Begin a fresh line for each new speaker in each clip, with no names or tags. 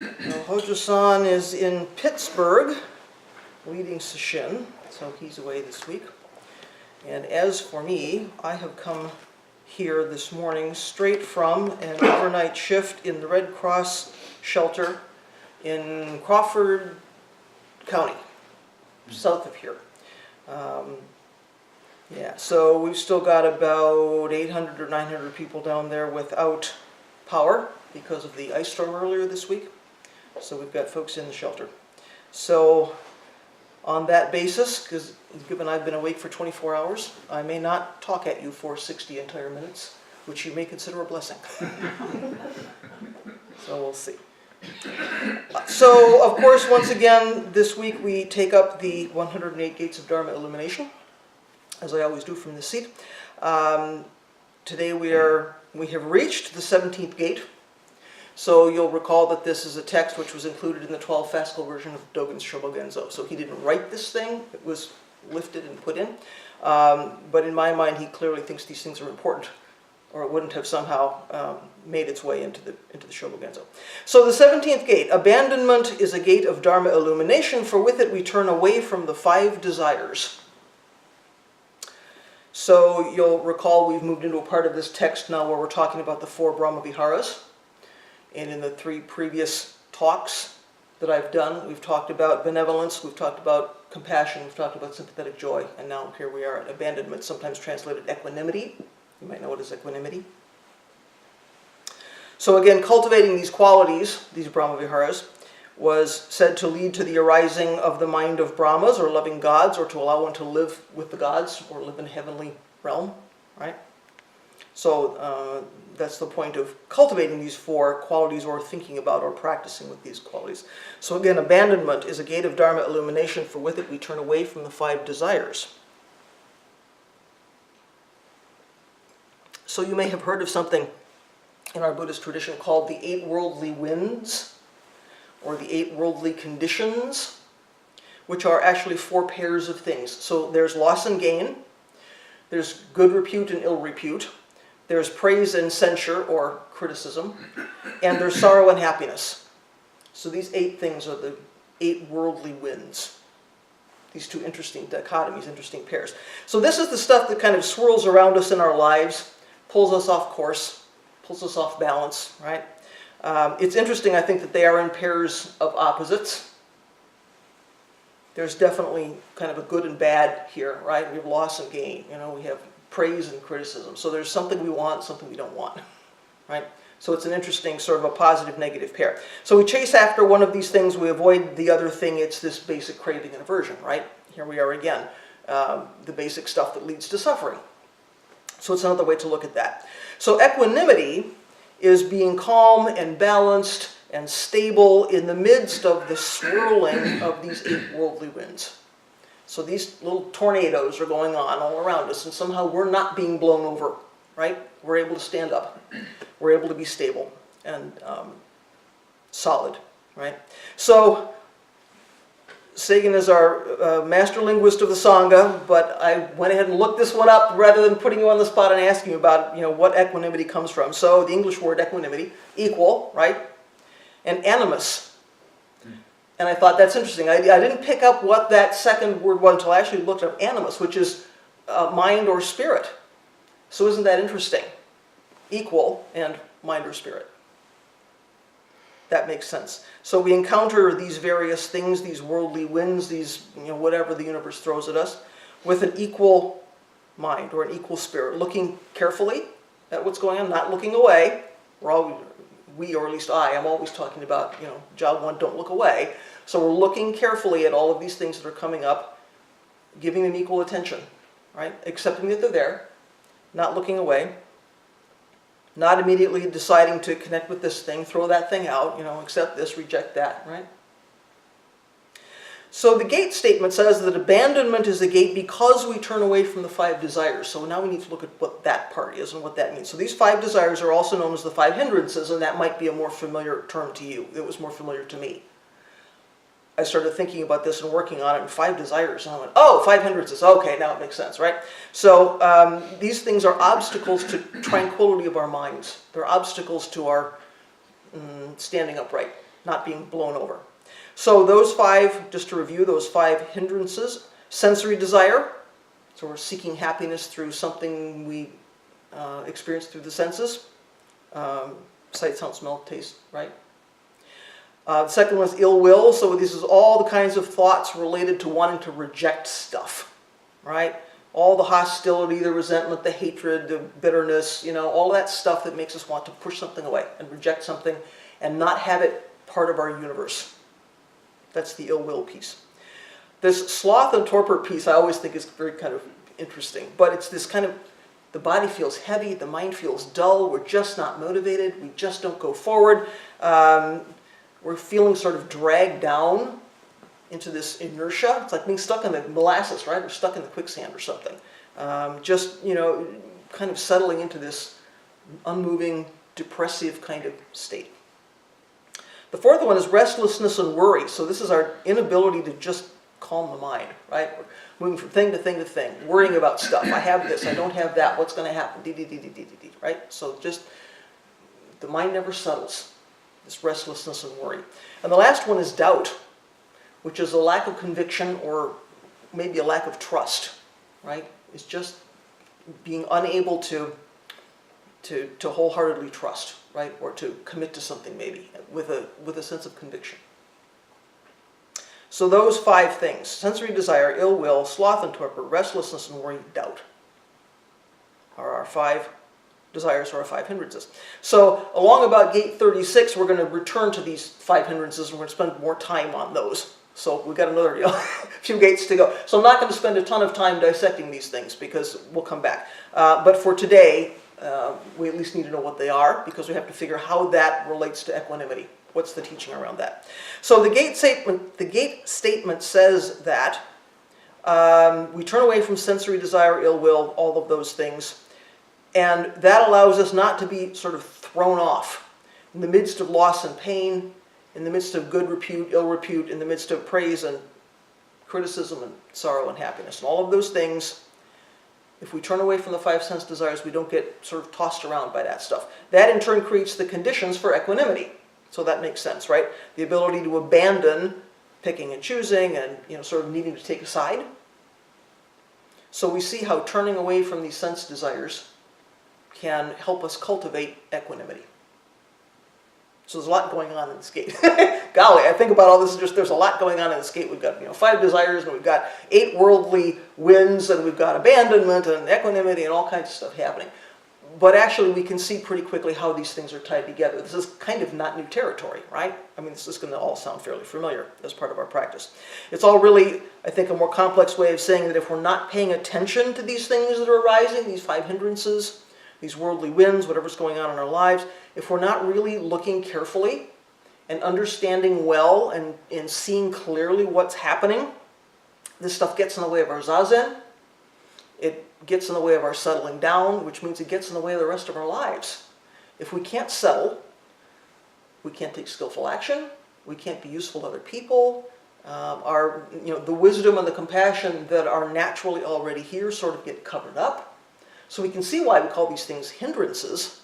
Well, Hojo-san is in Pittsburgh, leading Sesshin, so he's away this week. And as for me, I have come here this morning straight from an overnight shift in the Red Cross shelter in Crawford County, south of here. So we've still got about 800 or 900 people down there without power because of the ice storm earlier this week. So we've got folks in the shelter. So on that basis, because given I've been awake for 24 hours, I may not talk at you for 60 entire minutes, which you may consider a blessing. So we'll see. So, of course, once again, this week we take up the 108 Gates of Dharma Illumination, as I always do from this seat. Today we have reached the 17th gate. So you'll recall that this is a text which was included in the 12 fascicle version of Dogen's Shobogenzo. So he didn't write this thing, it was lifted and put in. But in my mind, he clearly thinks these things are important, or it wouldn't have somehow made its way into the Shobogenzo. So the 17th gate, abandonment is a gate of Dharma illumination, for with it we turn away from the 5 desires. So you'll recall we've moved into a part of this text now where we're talking about the 4 Brahma Viharas. And in the 3 previous talks that I've done, we've talked about benevolence, we've talked about compassion, we've talked about sympathetic joy, and now here we are at abandonment, sometimes translated equanimity. You might know what is equanimity. So again, cultivating these qualities, these Brahma Viharas, was said to lead to the arising of the mind of Brahmas, or loving gods, or to allow one to live with the gods, or live in a heavenly realm, right? So that's the point of cultivating these 4 qualities, or thinking about or practicing with these qualities. So again, abandonment is a gate of Dharma illumination, for with it we turn away from the 5 desires. So you may have heard of something in our Buddhist tradition called the 8 worldly winds, or the 8 worldly conditions, which are actually 4 pairs of things. So there's loss and gain, there's good repute and ill repute, there's praise and censure, or criticism, and there's sorrow and happiness. So these 8 things are the 8 worldly winds. These 2 interesting dichotomies, interesting pairs. So this is the stuff that kind of swirls around us in our lives, pulls us off course, pulls us off balance, right? It's interesting, I think, that they are in pairs of opposites. There's definitely kind of a good and bad here, right? We have loss and gain, we have praise and criticism. So there's something we want, something we don't want, right? So it's an interesting sort of a positive-negative pair. So we chase after one of these things, we avoid the other thing. It's this basic craving and aversion, right? Here we are again, the basic stuff that leads to suffering. So it's another way to look at that. So equanimity is being calm and balanced and stable in the midst of the swirling of these 8 worldly winds. So these little tornadoes are going on all around us, and somehow we're not being blown over, right? We're able to stand up. We're able to be stable and solid, right? So Sagan is our master linguist of the Sangha, but I went ahead and looked this one up rather than putting you on the spot and asking you about, what equanimity comes from. So the English word equanimity, equal, right? And animus. And I thought that's interesting. I didn't pick up what that second word was until I actually looked up animus, which is mind or spirit. So isn't that interesting? Equal and mind or spirit. That makes sense. So we encounter these various things, these worldly winds, these, whatever the universe throws at us, with an equal mind or an equal spirit, looking carefully at what's going on, not looking away. We, or at least I, am always talking about, job 1, don't look away. So we're looking carefully at all of these things that are coming up, giving them equal attention, right? Accepting that they're there, not looking away, not immediately deciding to connect with this thing, throw that thing out, accept this, reject that, right? So the gate statement says that abandonment is a gate because we turn away from the 5 desires. So now we need to look at what that part is and what that means. So these 5 desires are also known as the 5 hindrances, and that might be a more familiar term to you. It was more familiar to me. I started thinking about this and working on it, and 5 desires, and I went, oh, 5 hindrances, okay, now it makes sense, right? So these things are obstacles to tranquility of our minds. They're obstacles to our standing upright. not being blown over. So those 5, just to review, those 5 hindrances: sensory desire, so we're seeking happiness through something we experience through the senses, sight, sound, smell, taste, right? The second one is ill will, so this is all the kinds of thoughts related to wanting to reject stuff, right? All the hostility, the resentment, the hatred, the bitterness, all that stuff that makes us want to push something away and reject something and not have it part of our universe. That's the ill will piece. This sloth and torpor piece I always think is very kind of interesting, but it's this kind of, the body feels heavy, the mind feels dull, we're just not motivated, we just don't go forward. We're feeling sort of dragged down into this inertia. It's like being stuck in the molasses, right? Or stuck in the quicksand or something. Just, kind of settling into this unmoving, depressive kind of state. The fourth one is restlessness and worry. So this is our inability to just calm the mind, right? We're moving from thing to thing to thing, worrying about stuff. I have this, I don't have that, what's going to happen, right? So just, the mind never settles. This restlessness and worry. And the last one is doubt, which is a lack of conviction or maybe a lack of trust, right? It's just being unable to wholeheartedly trust, right? Or to commit to something maybe with a sense of conviction. So those 5 things: sensory desire, ill will, sloth and torpor, restlessness and worry, doubt, are our 5 desires, or our 5 hindrances. So along about gate 36, we're going to return to these 5 hindrances, and we're going to spend more time on those. So we've got another few gates to go. So I'm not going to spend a ton of time dissecting these things because we'll come back. But for today, we at least need to know what they are, because we have to figure how that relates to equanimity. What's the teaching around that? So the gate statement says that we turn away from sensory desire, ill will, all of those things. And that allows us not to be sort of thrown off in the midst of loss and pain, in the midst of good repute, ill repute, in the midst of praise and criticism and sorrow and happiness. And all of those things, if we turn away from the 5 sense desires, we don't get sort of tossed around by that stuff. That in turn creates the conditions for equanimity. So that makes sense, right? The ability to abandon picking and choosing and sort of needing to take a side. So we see how turning away from these sense desires can help us cultivate equanimity. So there's a lot going on in this gate. Golly, I think about all this, there's a lot going on in this gate. We've got 5 desires, and we've got 8 worldly winds, and we've got abandonment and equanimity and all kinds of stuff happening. But actually, we can see pretty quickly how these things are tied together. This is kind of not new territory, right? I mean, this is going to all sound fairly familiar as part of our practice. It's all really, I think, a more complex way of saying that if we're not paying attention to these things that are arising, these 5 hindrances, these worldly winds, whatever's going on in our lives, if we're not really looking carefully and understanding well and seeing clearly what's happening, this stuff gets in the way of our zazen. It gets in the way of our settling down, which means it gets in the way of the rest of our lives. If we can't settle, we can't take skillful action, we can't be useful to other people. The wisdom and the compassion that are naturally already here sort of get covered up. So we can see why we call these things hindrances,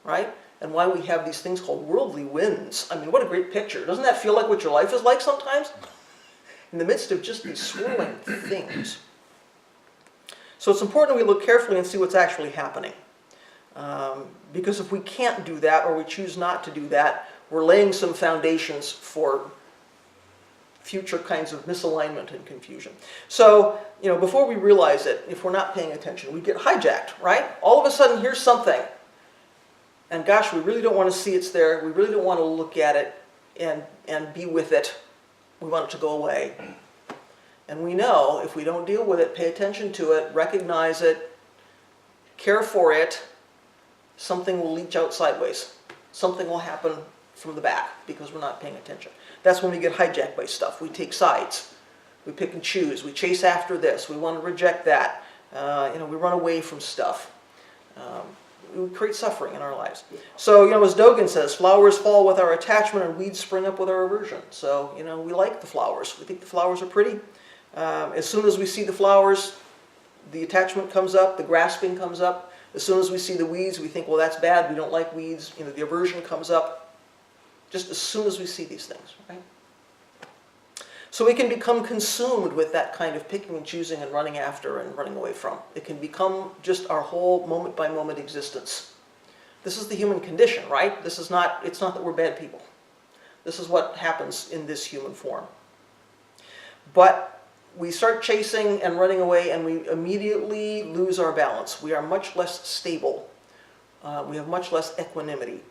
right? And why we have these things called worldly winds. I mean, what a great picture. Doesn't that feel like what your life is like sometimes? In the midst of just these swirling things. So it's important we look carefully and see what's actually happening. Because if we can't do that, or we choose not to do that, we're laying some foundations for future kinds of misalignment and confusion. So, before we realize it, if we're not paying attention, we get hijacked, right? All of a sudden, here's something. And gosh, we really don't want to see it's there. We really don't want to look at it and be with it. We want it to go away. And we know if we don't deal with it, pay attention to it, recognize it, care for it, something will leach out sideways. Something will happen from the back because we're not paying attention. That's when we get hijacked by stuff. We take sides. We pick and choose. We chase after this. We want to reject that. We run away from stuff. We create suffering in our lives. So, as Dogen says, flowers fall with our attachment and weeds spring up with our aversion. So, we like the flowers. We think the flowers are pretty. As soon as we see the flowers, the attachment comes up, the grasping comes up. As soon as we see the weeds, we think, well, that's bad. We don't like weeds. The aversion comes up. just as soon as we see these things, right? So we can become consumed with that kind of picking and choosing and running after and running away from. It can become just our whole moment-by-moment existence. This is the human condition, right? It's not that we're bad people. This is what happens in this human form. But we start chasing and running away, and we immediately lose our balance. We are much less stable. We have much less equanimity.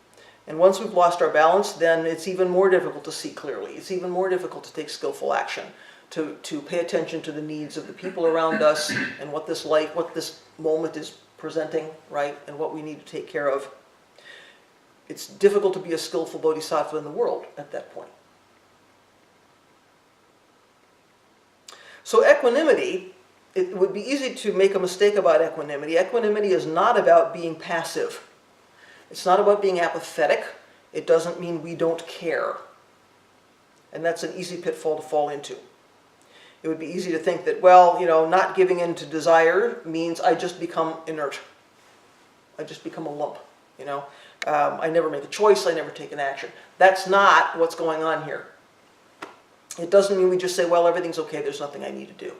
And once we've lost our balance, then it's even more difficult to see clearly. It's even more difficult to take skillful action, to pay attention to the needs of the people around us and what this moment is presenting, right, and what we need to take care of. It's difficult to be a skillful bodhisattva in the world at that point. So equanimity, it would be easy to make a mistake about equanimity. Equanimity is not about being passive. It's not about being apathetic. It doesn't mean we don't care. And that's an easy pitfall to fall into. It would be easy to think that, well, not giving in to desire means I just become inert. I just become a lump, I never make a choice, I never take an action. That's not what's going on here. It doesn't mean we just say, well, everything's okay, there's nothing I need to do.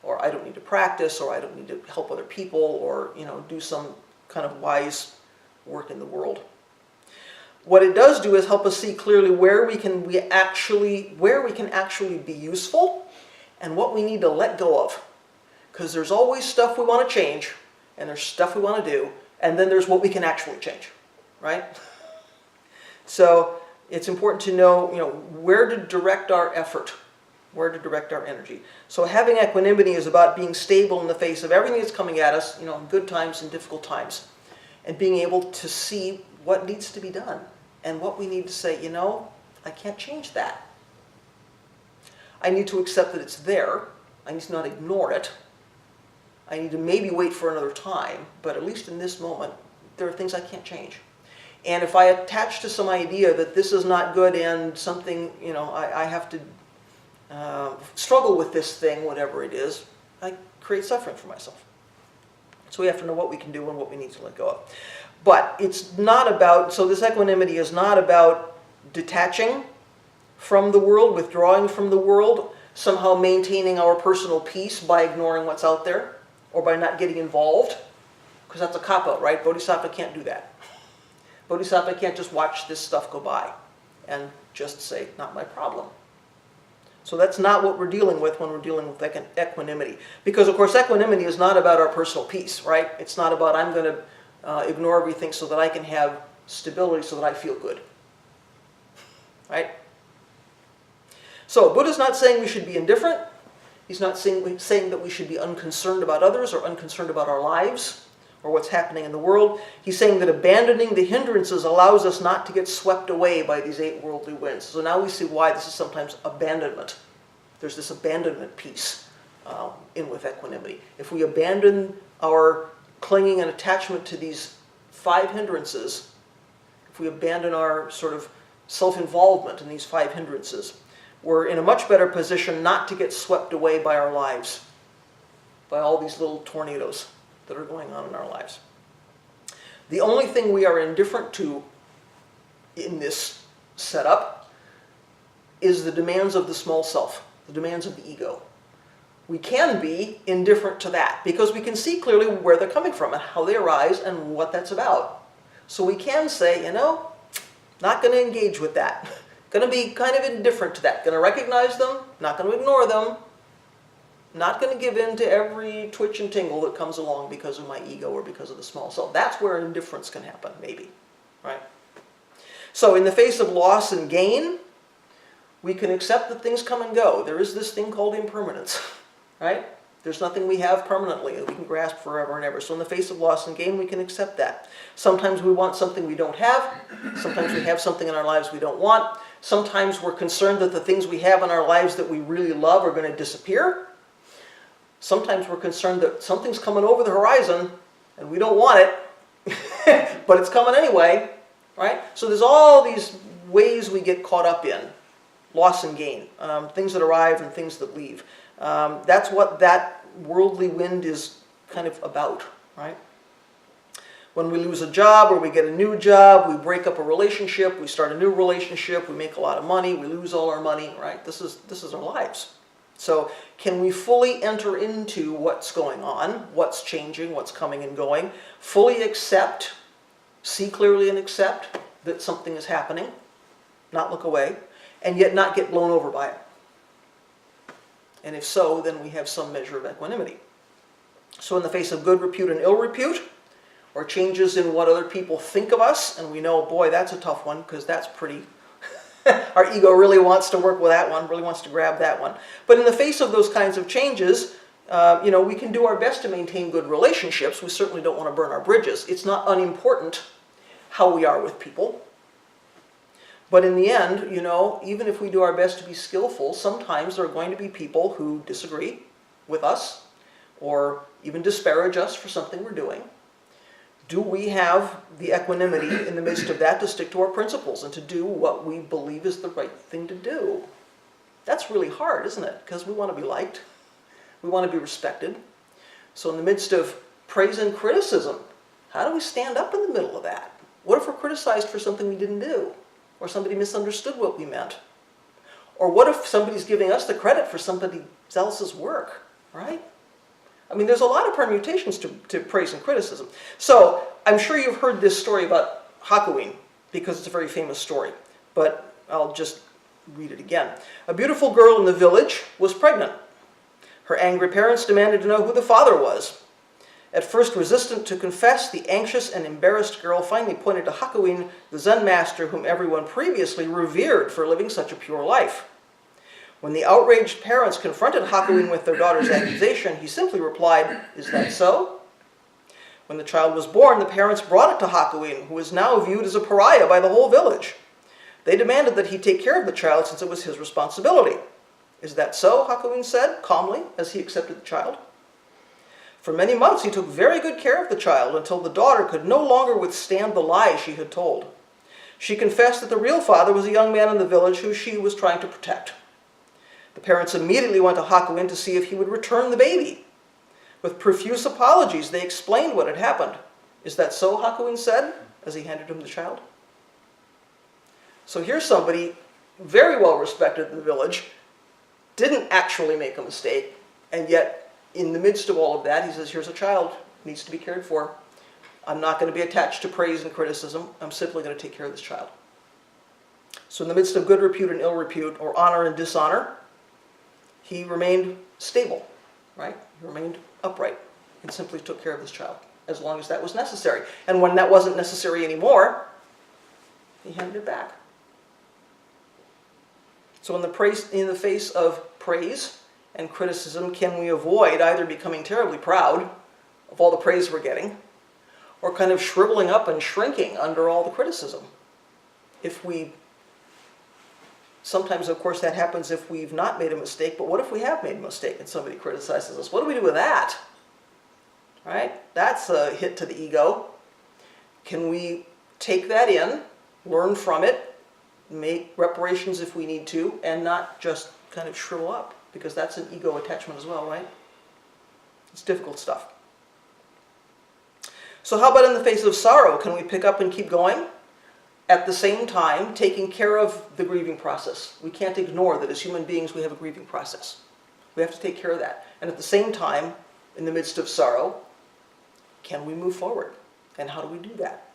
Or I don't need to practice, or I don't need to help other people, or do some kind of wise work in the world. What it does do is help us see clearly where we can actually be useful and what we need to let go of. Because there's always stuff we want to change, and there's stuff we want to do, and then there's what we can actually change, right? So it's important to know, where to direct our effort, where to direct our energy. So having equanimity is about being stable in the face of everything that's coming at us, in good times and difficult times, and being able to see what needs to be done and what we need to say, I can't change that. I need to accept that it's there. I need to not ignore it. I need to maybe wait for another time, but at least in this moment, there are things I can't change. And if I attach to some idea that this is not good and something, I have to struggle with this thing, whatever it is, I create suffering for myself. So we have to know what we can do and what we need to let go of. But it's not about, so this equanimity is not about detaching from the world, withdrawing from the world, somehow maintaining our personal peace by ignoring what's out there, or by not getting involved, because that's a cop-out, right? Bodhisattva can't do that. Bodhisattva can't just watch this stuff go by and just say, not my problem. So that's not what we're dealing with when we're dealing with equanimity. Because, of course, equanimity is not about our personal peace, right? It's not about I'm going to ignore everything so that I can have stability so that I feel good. Right? So Buddha's not saying we should be indifferent. He's not saying that we should be unconcerned about others or unconcerned about our lives or what's happening in the world. He's saying that abandoning the hindrances allows us not to get swept away by these 8 worldly winds. So now we see why this is sometimes abandonment. There's this abandonment piece in with equanimity. If we abandon our clinging and attachment to these 5 hindrances, if we abandon our sort of self-involvement in these 5 hindrances, we're in a much better position not to get swept away by our lives, by all these little tornadoes that are going on in our lives. The only thing we are indifferent to in this setup is the demands of the small self, the demands of the ego. We can be indifferent to that because we can see clearly where they're coming from and how they arise and what that's about. So we can say, not going to engage with that. Going to be kind of indifferent to that. Going to recognize them, not going to ignore them, not going to give in to every twitch and tingle that comes along because of my ego or because of the small self. That's where indifference can happen, maybe. Right? So in the face of loss and gain, we can accept that things come and go. There is this thing called impermanence. Right? There's nothing we have permanently that we can grasp forever and ever. So in the face of loss and gain, we can accept that. Sometimes we want something we don't have. Sometimes we have something in our lives we don't want. Sometimes we're concerned that the things we have in our lives that we really love are going to disappear. Sometimes we're concerned that something's coming over the horizon and we don't want it, but it's coming anyway, right? So there's all these ways we get caught up in loss and gain, things that arrive and things that leave. That's what that worldly wind is kind of about, right? When we lose a job or we get a new job, we break up a relationship, we start a new relationship, we make a lot of money, we lose all our money, right? This is our lives. So can we fully enter into what's going on, what's changing, what's coming and going, fully accept, see clearly and accept that something is happening, not look away, and yet not get blown over by it? And if so, then we have some measure of equanimity. So in the face of good repute and ill repute, or changes in what other people think of us, and we know, boy, that's a tough one, because that's pretty, our ego really wants to work with that one, really wants to grab that one. But in the face of those kinds of changes, we can do our best to maintain good relationships. We certainly don't want to burn our bridges. It's not unimportant how we are with people. But in the end, even if we do our best to be skillful, sometimes there are going to be people who disagree with us, or even disparage us for something we're doing. Do we have the equanimity in the midst of that to stick to our principles and to do what we believe is the right thing to do? That's really hard, isn't it? Because we want to be liked. We want to be respected. So in the midst of praise and criticism, how do we stand up in the middle of that? What if we're criticized for something we didn't do? Or somebody misunderstood what we meant? Or what if somebody's giving us the credit for somebody else's work, right? I mean, there's a lot of permutations to praise and criticism. So I'm sure you've heard this story about Hoko, because it's a very famous story. But I'll just read it again. A beautiful girl in the village was pregnant. Her angry parents demanded to know who the father was. At first resistant to confess, the anxious and embarrassed girl finally pointed to Hoko, the Zen master whom everyone previously revered for living such a pure life. When the outraged parents confronted Hoko with their daughter's accusation, he simply replied, "Is that so?" When the child was born, the parents brought it to Hoko, who was now viewed as a pariah by the whole village. They demanded that he take care of the child since it was his responsibility. "Is that so?" Hoko said, calmly, as he accepted the child. For many months he took very good care of the child until the daughter could no longer withstand the lies she had told. She confessed that the real father was a young man in the village who she was trying to protect. The parents immediately went to Hoko to see if he would return the baby. With profuse apologies, they explained what had happened. "Is that so?" Hoko said, as he handed him the child. So here's somebody very well respected in the village, didn't actually make a mistake, and yet in the midst of all of that, he says, here's a child, needs to be cared for. I'm not going to be attached to praise and criticism. I'm simply going to take care of this child. So in the midst of good repute and ill repute, or honor and dishonor, he remained stable, right? He remained upright and simply took care of this child as long as that was necessary. And when that wasn't necessary anymore, he handed it back. So in the face of praise and criticism, can we avoid either becoming terribly proud of all the praise we're getting, or kind of shriveling up and shrinking under all the criticism? Sometimes, of course, that happens if we've not made a mistake, but what if we have made a mistake and somebody criticizes us? What do we do with that? Right? That's a hit to the ego. Can we take that in, learn from it, make reparations if we need to, and not just kind of shrivel up? Because that's an ego attachment as well, right? It's difficult stuff. So how about in the face of sorrow? Can we pick up and keep going? At the same time, taking care of the grieving process. We can't ignore that as human beings we have a grieving process. We have to take care of that. And at the same time, in the midst of sorrow, can we move forward? And how do we do that?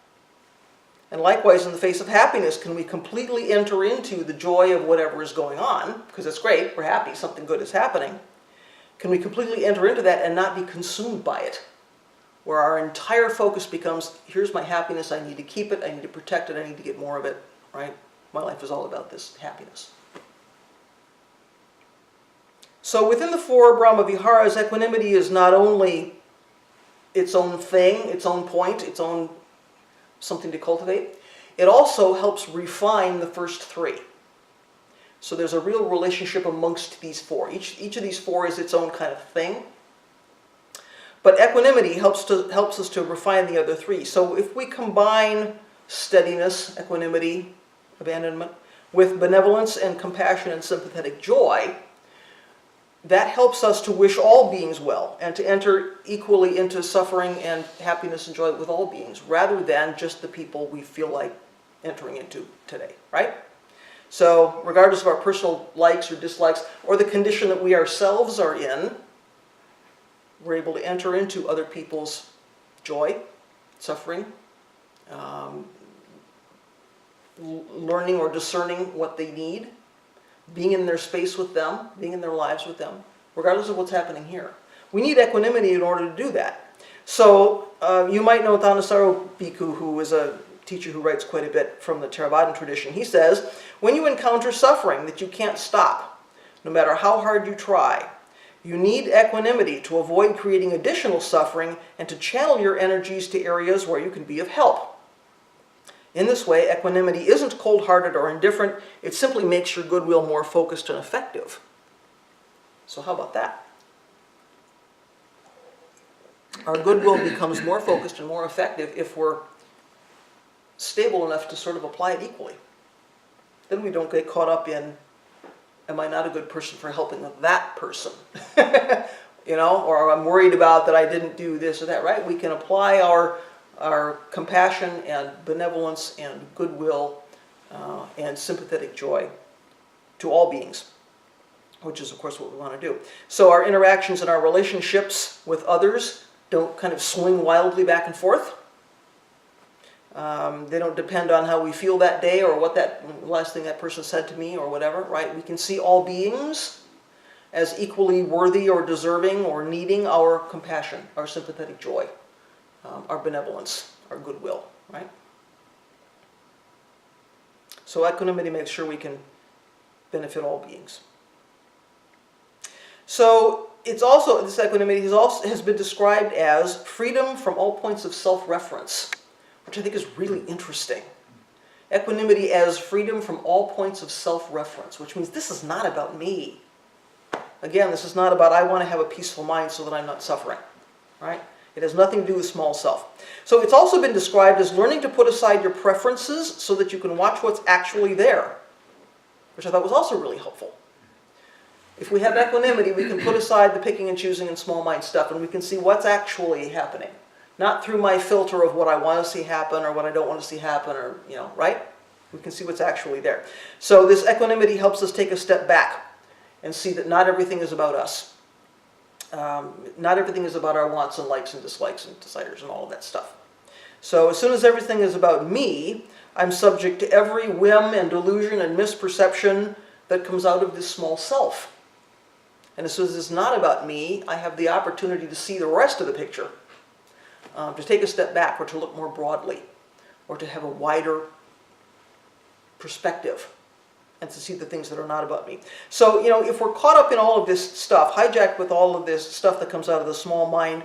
And likewise, in the face of happiness, can we completely enter into the joy of whatever is going on? Because it's great, we're happy, something good is happening. Can we completely enter into that and not be consumed by it? Where our entire focus becomes, here's my happiness, I need to keep it, I need to protect it, I need to get more of it, right? My life is all about this happiness. So within the four Brahma Viharas, equanimity is not only its own thing, its own point, its own something to cultivate, it also helps refine the first three. So there's a real relationship amongst these four. Each of these four is its own kind of thing. But equanimity helps us to refine the other three. So if we combine steadiness, that helps us to wish all beings well and to enter equally into suffering and happiness and joy with all beings, rather than just the people we feel like entering into today, right? So regardless of our personal likes or dislikes, or the condition that we ourselves are in, we're able to enter into other people's joy, suffering, learning or discerning what they need, being in their space with them, being in their lives with them, regardless of what's happening here. We need equanimity in order to do that. So you might know Thanissaro Bhikkhu, who is a teacher who writes quite a bit from the Theravadan tradition. He says, when you encounter suffering that you can't stop, no matter how hard you try, you need equanimity to avoid creating additional suffering and to channel your energies to areas where you can be of help. In this way, equanimity isn't cold-hearted or indifferent. It simply makes your goodwill more focused and effective. So how about that? Our goodwill becomes more focused and more effective if we're stable enough to sort of apply it equally. Then we don't get caught up in, am I not a good person for helping that person? You know, or I'm worried about that I didn't do this or that, right? We can apply our compassion and benevolence and goodwill and sympathetic joy to all beings, which is, of course, what we want to do. So our interactions and our relationships with others don't kind of swing wildly back and forth. They don't depend on how we feel that day or what that last thing that person said to me or whatever, right? We can see all beings as equally worthy or deserving or needing our compassion, our sympathetic joy, our benevolence, our goodwill, right? So equanimity makes sure we can benefit all beings. So it's also, this equanimity has been described as freedom from all points of self-reference, which I think is really interesting. Equanimity as freedom from all points of self-reference, which means this is not about me. Again, this is not about I want to have a peaceful mind so that I'm not suffering, right? It has nothing to do with small self. So it's also been described as learning to put aside your preferences so that you can watch what's actually there, which I thought was also really helpful. If we have equanimity, we can put aside the picking and choosing and small mind stuff, and we can see what's actually happening. Not through my filter of what I want to see happen or what I don't want to see happen, or, you know, right? We can see what's actually there. So this equanimity helps us take a step back and see that not everything is about us. Not everything is about our wants and likes and dislikes and desires and all of that stuff. So as soon as everything is about me, I'm subject to every whim and delusion and misperception that comes out of this small self. And as soon as it's not about me, I have the opportunity to see the rest of the picture, to take a step back or to look more broadly, or to have a wider perspective and to see the things that are not about me. So, you know, if we're caught up in all of this stuff, hijacked with all of this stuff that comes out of the small mind,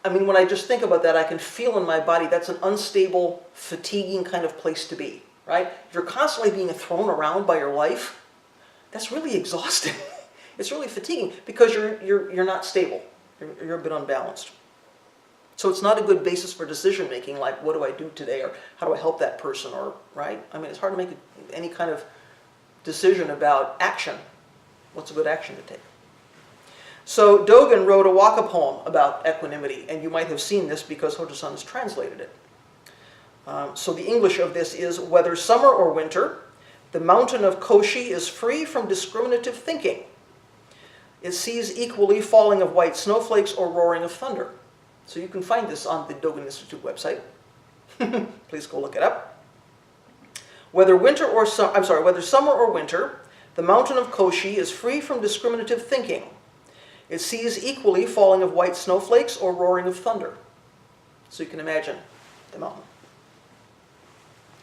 I mean, when I just think about that, I can feel in my body that's an unstable, fatiguing kind of place to be, right? If you're constantly being thrown around by your life, that's really exhausting. It's really fatiguing because you're not stable. You're a bit unbalanced. So it's not a good basis for decision making, like what do I do today, or how do I help that person, or, right? I mean, it's hard to make any kind of decision about action. What's a good action to take? So Dogen wrote a waka poem about equanimity, and you might have seen this because Hojo-san has translated it. So the English of this is, whether summer or winter, the mountain of Koshi is free from discriminative thinking. It sees equally falling of white snowflakes or roaring of thunder. So you can find this on the Dogen Institute website. Please go look it up. Whether summer or winter, the mountain of Koshi is free from discriminative thinking. It sees equally falling of white snowflakes or roaring of thunder. So you can imagine the mountain.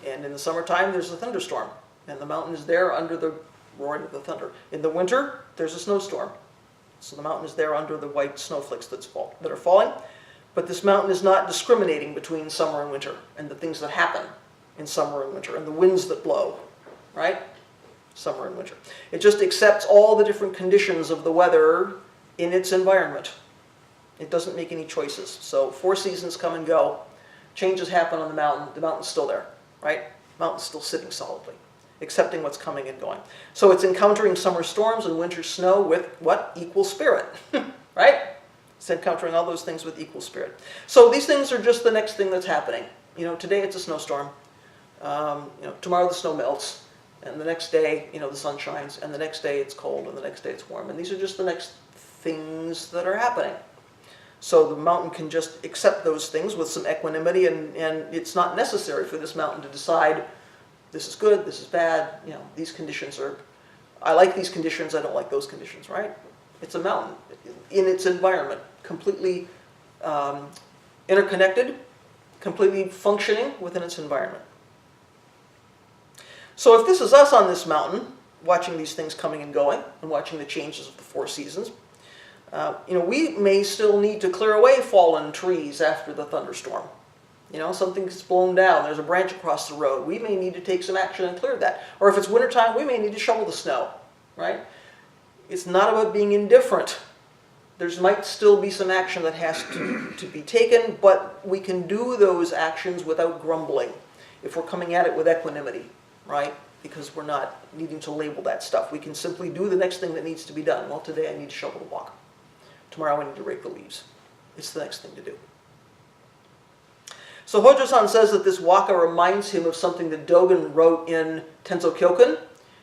And in the summertime, there's a thunderstorm, and the mountain is there under the roaring of the thunder. In the winter, there's a snowstorm. So the mountain is there under the white snowflakes that are falling. But this mountain is not discriminating between summer and winter, and the things that happen in summer and winter, and the winds that blow, right? Summer and winter. It just accepts all the different conditions of the weather in its environment. It doesn't make any choices. So 4 seasons come and go. Changes happen on the mountain's still there, right? Mountain's still sitting solidly. accepting what's coming and going. So it's encountering summer storms and winter snow with what? Equal spirit, right? It's encountering all those things with equal spirit. So these things are just the next thing that's happening. Today it's a snowstorm. Tomorrow the snow melts, and the next day, the sun shines, and the next day it's cold, and the next day it's warm. And these are just the next things that are happening. So the mountain can just accept those things with some equanimity, and it's not necessary for this mountain to decide, this is good, this is bad, these conditions are, I like these conditions, I don't like those conditions, right? It's a mountain in its environment, completely interconnected, completely functioning within its environment. So if this is us on this mountain, watching these things coming and going, and watching the changes of the four seasons, we may still need to clear away fallen trees after the thunderstorm. Something's blown down, there's a branch across the road. We may need to take some action and clear that. Or if it's wintertime, we may need to shovel the snow, right? It's not about being indifferent. There might still be some action that has to be taken, but we can do those actions without grumbling if we're coming at it with equanimity, right? Because we're not needing to label that stuff. We can simply do the next thing that needs to be done. Well, today I need to shovel the walk. Tomorrow I need to rake the leaves. It's the next thing to do. So Hojo-san says that this waka reminds him of something that Dogen wrote in Tenzo Kyoken,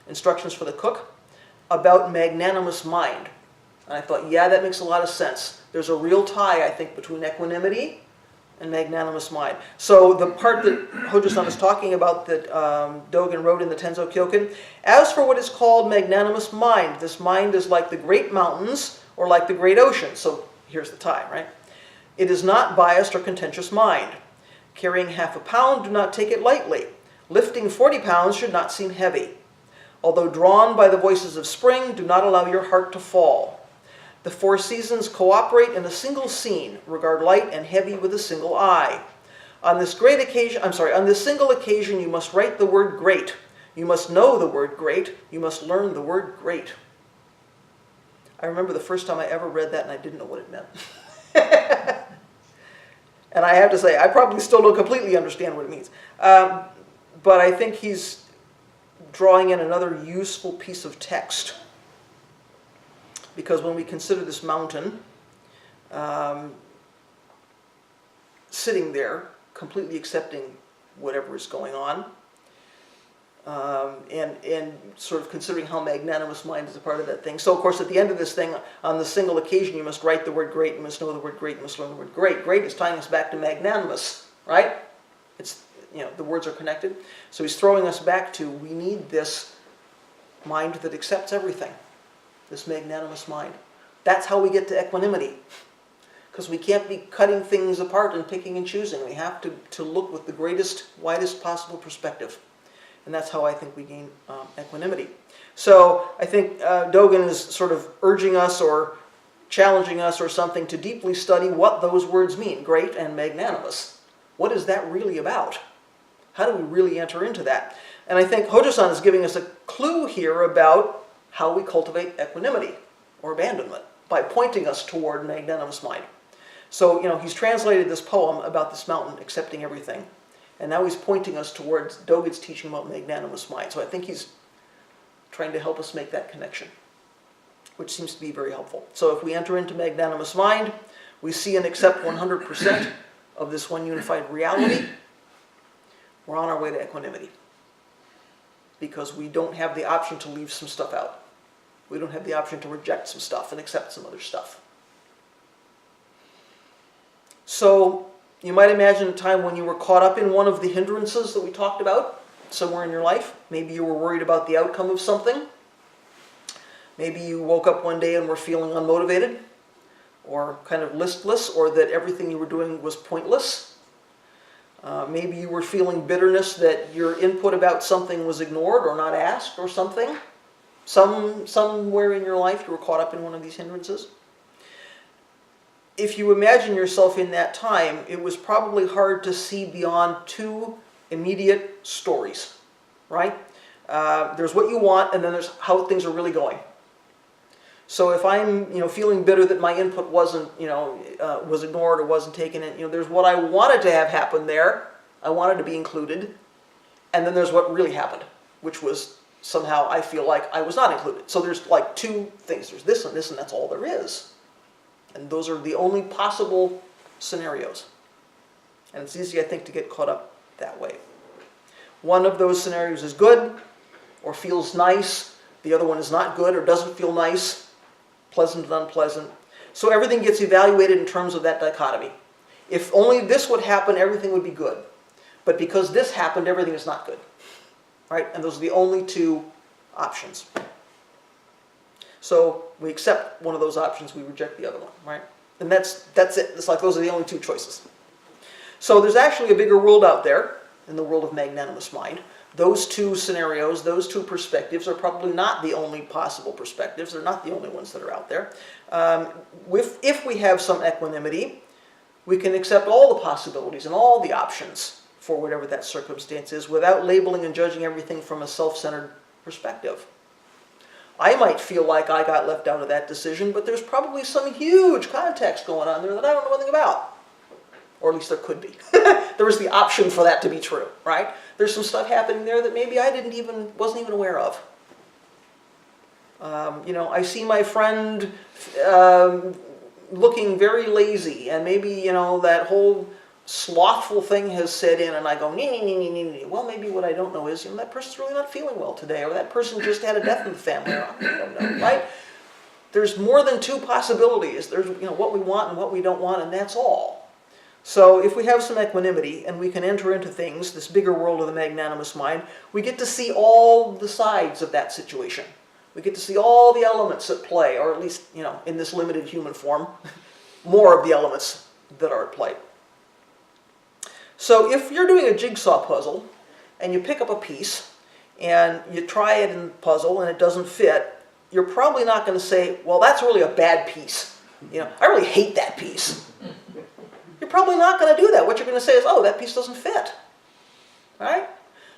Instructions for the Cook, about magnanimous mind. And I thought, yeah, that makes a lot of sense. There's a real tie, I think, between equanimity and magnanimous mind. So the part that Hojo-san is talking about that Dogen wrote in the Tenzo Kyoken, as for what is called magnanimous mind, this mind is like the great mountains or like the great ocean. So here's the tie, right? It is not biased or contentious mind. Carrying half a pound, do not take it lightly. Lifting 40 pounds should not seem heavy. Although drawn by the voices of spring, do not allow your heart to fall. The four seasons cooperate in a single scene. Regard light and heavy with a single eye. On this single occasion, you must write the word great. You must know the word great. You must learn the word great. I remember the first time I ever read that and I didn't know what it meant. And I have to say, I probably still don't completely understand what it means. But I think he's drawing in another useful piece of text. Because when we consider this mountain sitting there, completely accepting whatever is going on, and sort of considering how magnanimous mind is a part of that thing. So, of course, at the end of this thing, on the single occasion, you must write the word great, you must know the word great, you must learn the word great. Great is tying us back to magnanimous, right? It's, the words are connected. So he's throwing us back to, we need this mind that accepts everything, this magnanimous mind. That's how we get to equanimity. Because we can't be cutting things apart and picking and choosing. We have to look with the greatest, widest possible perspective. And that's how I think we gain equanimity. So I think Dogen is sort of urging us or challenging us or something to deeply study what those words mean, great and magnanimous. What is that really about? How do we really enter into that? And I think Hojo-san is giving us a clue here about how we cultivate equanimity or abandonment by pointing us toward magnanimous mind. So, he's translated this poem about this mountain accepting everything. And now he's pointing us towards Dogen's teaching about magnanimous mind. So I think he's trying to help us make that connection, which seems to be very helpful. So if we enter into magnanimous mind, we see and accept 100% of this one unified reality, we're on our way to equanimity. Because we don't have the option to leave some stuff out. We don't have the option to reject some stuff and accept some other stuff. So you might imagine a time when you were caught up in one of the hindrances that we talked about somewhere in your life. Maybe you were worried about the outcome of something. Maybe you woke up one day and were feeling unmotivated or kind of listless, or that everything you were doing was pointless. Maybe you were feeling bitterness that your input about something was ignored or not asked or something. Somewhere in your life you were caught up in one of these hindrances. If you imagine yourself in that time, it was probably hard to see beyond two immediate stories, right? There's what you want, and then there's how things are really going. So if I'm, feeling bitter that my input wasn't, was ignored or wasn't taken in, there's what I wanted to have happen there. I wanted to be included, and then there's what really happened. which was somehow I feel like I was not included. So there's like two things. There's this, and that's all there is. And those are the only possible scenarios. And it's easy, I think, to get caught up that way. One of those scenarios is good or feels nice. The other one is not good or doesn't feel nice, pleasant and unpleasant. So everything gets evaluated in terms of that dichotomy. If only this would happen, everything would be good. But because this happened, everything is not good. Right? And those are the only two options. So we accept one of those options, we reject the other one. Right? And that's it. It's like those are the only two choices. So there's actually a bigger world out there, in the world of magnanimous mind. Those two scenarios, those two perspectives are probably not the only possible perspectives. They're not the only ones that are out there. If we have some equanimity, we can accept all the possibilities and all the options for whatever that circumstance is without labeling and judging everything from a self-centered perspective. I might feel like I got left out of that decision, but there's probably some huge context going on there that I don't know anything about. Or at least there could be. There is the option for that to be true, right? There's some stuff happening there that maybe I wasn't even aware of. I see my friend looking very lazy, and maybe, that whole slothful thing has set in, and I go, nee. Well, maybe what I don't know is, that person's really not feeling well today, or that person just had a death in the family, or I don't know, right? There's more than two possibilities. There's, what we want and what we don't want, and that's all. So if we have some equanimity and we can enter into things, this bigger world of the magnanimous mind, we get to see all the sides of that situation. We get to see all the elements at play, or at least, in this limited human form, more of the elements that are at play. So if you're doing a jigsaw puzzle and you pick up a piece and you try it in the puzzle and it doesn't fit, you're probably not going to say, well, that's really a bad piece. I really hate that piece. You're probably not going to do that. What you're going to say is, oh, that piece doesn't fit. Right?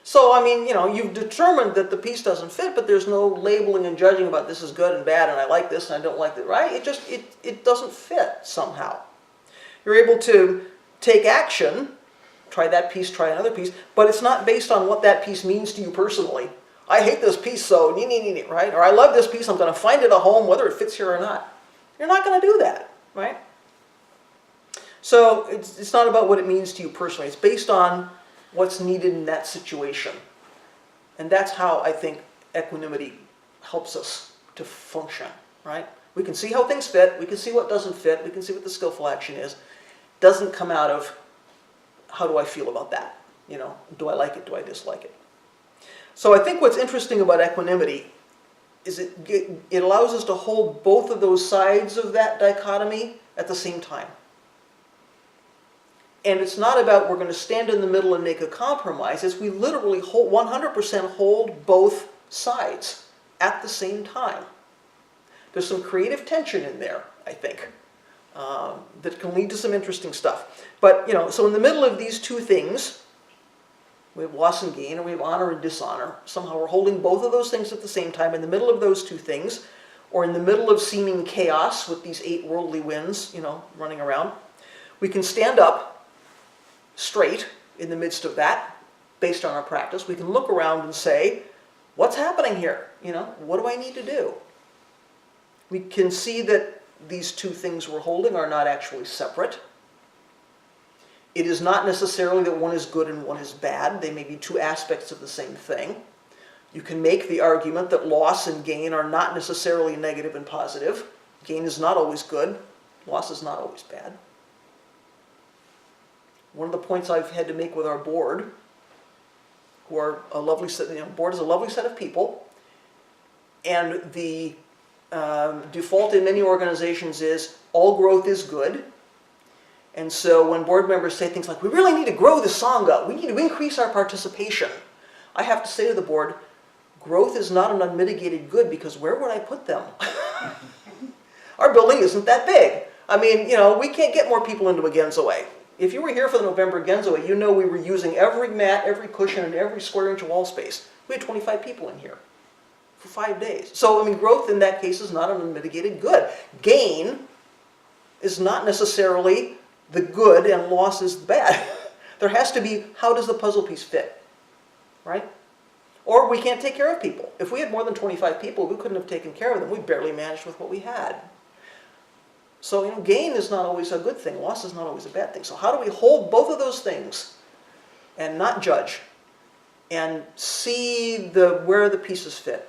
So, you've determined that the piece doesn't fit, but there's no labeling and judging about this is good and bad, and I like this and I don't like that, right? It doesn't fit somehow. You're able to take action, try that piece, try another piece, but it's not based on what that piece means to you personally. I hate this piece, so right? Or I love this piece, I'm going to find it a home, whether it fits here or not. You're not going to do that, right? So it's not about what it means to you personally. It's based on what's needed in that situation. And that's how I think equanimity helps us to function, right? We can see how things fit. We can see what doesn't fit. We can see what the skillful action is. It doesn't come out of, how do I feel about that? Do I like it? Do I dislike it? So I think what's interesting about equanimity is it allows us to hold both of those sides of that dichotomy at the same time. And it's not about we're going to stand in the middle and make a compromise. It's we literally 100% hold both sides at the same time. There's some creative tension in there, I think, that can lead to some interesting stuff. But, so in the middle of these two things, we have loss and gain, and we have honor and dishonor. Somehow we're holding both of those things at the same time. In the middle of those two things, or in the middle of seeming chaos with these 8 worldly winds, running around, we can stand up straight in the midst of that, based on our practice. We can look around and say, what's happening here? What do I need to do? We can see that these two things we're holding are not actually separate. It is not necessarily that one is good and one is bad. They may be two aspects of the same thing. You can make the argument that loss and gain are not necessarily negative and positive. Gain is not always good. Loss is not always bad. One of the points I've had to make with our board, who are a lovely set, board is a lovely set of people, and the default in many organizations is all growth is good. And so when board members say things like, we really need to grow the Sangha, we need to increase our participation, I have to say to the board, growth is not an unmitigated good, because where would I put them? Our building isn't that big. We can't get more people into a Genzo Way. If you were here for the November Genzo Way, we were using every mat, every cushion, and every square inch of wall space. We had 25 people in here for 5 days. So, growth in that case is not an unmitigated good. Gain is not necessarily the good and loss is the bad. There has to be, how does the puzzle piece fit? Right? Or we can't take care of people. If we had more than 25 people, we couldn't have taken care of them. We barely managed with what we had. So, gain is not always a good thing. Loss is not always a bad thing. So how do we hold both of those things and not judge and see where the pieces fit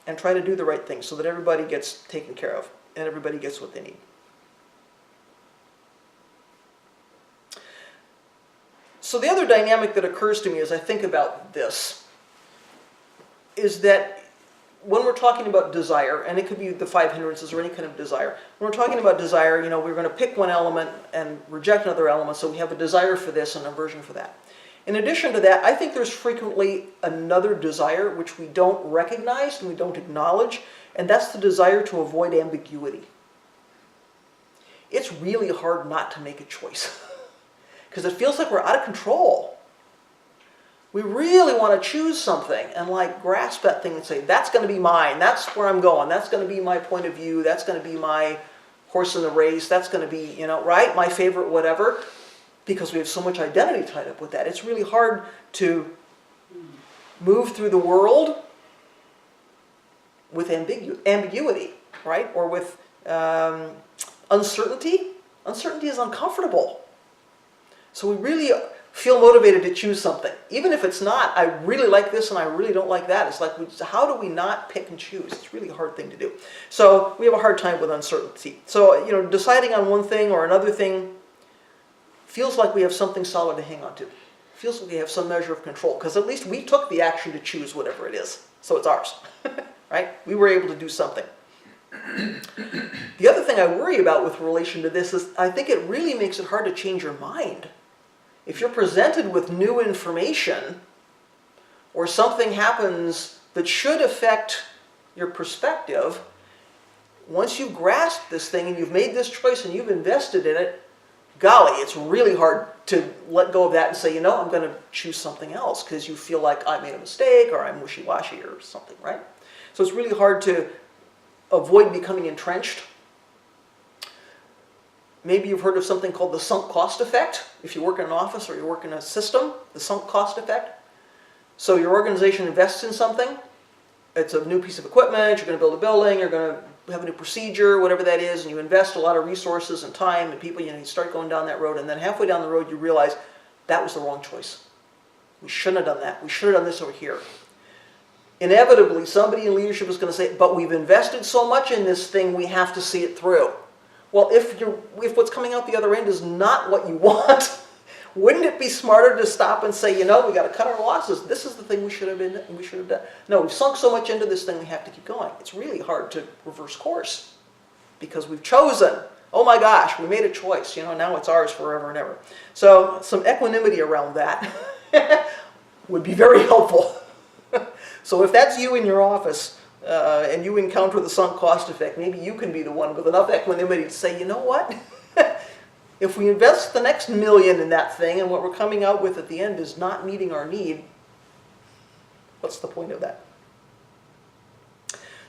and try to do the right thing so that everybody gets taken care of and everybody gets what they need? So the other dynamic that occurs to me as I think about this is that when we're talking about desire, and it could be the 5 hindrances or any kind of desire, when we're talking about desire, we're going to pick one element and reject another element, so we have a desire for this and an aversion for that. In addition to that, I think there's frequently another desire which we don't recognize and we don't acknowledge, and that's the desire to avoid ambiguity. It's really hard not to make a choice because it feels like we're out of control. We really want to choose something and grasp that thing and say, that's going to be mine, that's where I'm going, that's going to be my point of view, that's going to be my horse in the race, that's going to be, right, my favorite whatever, because we have so much identity tied up with that. It's really hard to move through the world with ambiguity, right, or with uncertainty. Uncertainty is uncomfortable. So we really feel motivated to choose something. Even if it's not, I really like this and I really don't like that. It's like, how do we not pick and choose? It's a really hard thing to do. So we have a hard time with uncertainty. So, deciding on one thing or another thing feels like we have something solid to hang on to. Feels like we have some measure of control, because at least we took the action to choose whatever it is. So it's ours, right? We were able to do something. The other thing I worry about with relation to this is I think it really makes it hard to change your mind. If you're presented with new information, or something happens that should affect your perspective, once you grasp this thing and you've made this choice and you've invested in it, golly, it's really hard to let go of that and say, I'm going to choose something else because you feel like I made a mistake or I'm wishy-washy or something, right? So it's really hard to avoid becoming entrenched. Maybe you've heard of something called the sunk cost effect. If you work in an office or you work in a system, the sunk cost effect. So your organization invests in something. It's a new piece of equipment. You're going to build a building. You're going to have a new procedure, whatever that is, and you invest a lot of resources and time and people. You start going down that road, and then halfway down the road you realize that was the wrong choice. We shouldn't have done that. We should have done this over here. Inevitably, somebody in leadership is going to say, but we've invested so much in this thing, we have to see it through. Well, if what's coming out the other end is not what you want, wouldn't it be smarter to stop and say, we got to cut our losses. This is the thing we should have done. No, we've sunk so much into this thing, we have to keep going. It's really hard to reverse course because we've chosen. Oh my gosh, we made a choice. Now it's ours forever and ever. So some equanimity around that would be very helpful. So if that's you in your office, and you encounter the sunk cost effect, maybe you can be the one with enough equanimity to say, you know what? If we invest the next $1 million in that thing and what we're coming out with at the end is not meeting our need, what's the point of that?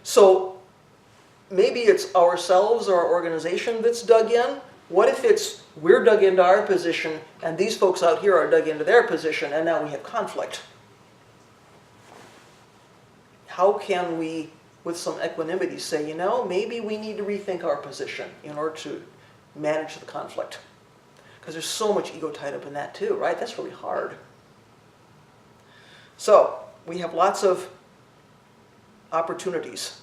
So maybe it's ourselves or our organization that's dug in. What if it's we're dug into our position and these folks out here are dug into their position and now we have conflict? How can we, with some equanimity, say, maybe we need to rethink our position in order to manage the conflict? Because there's so much ego tied up in that too, right? That's really hard. So we have lots of opportunities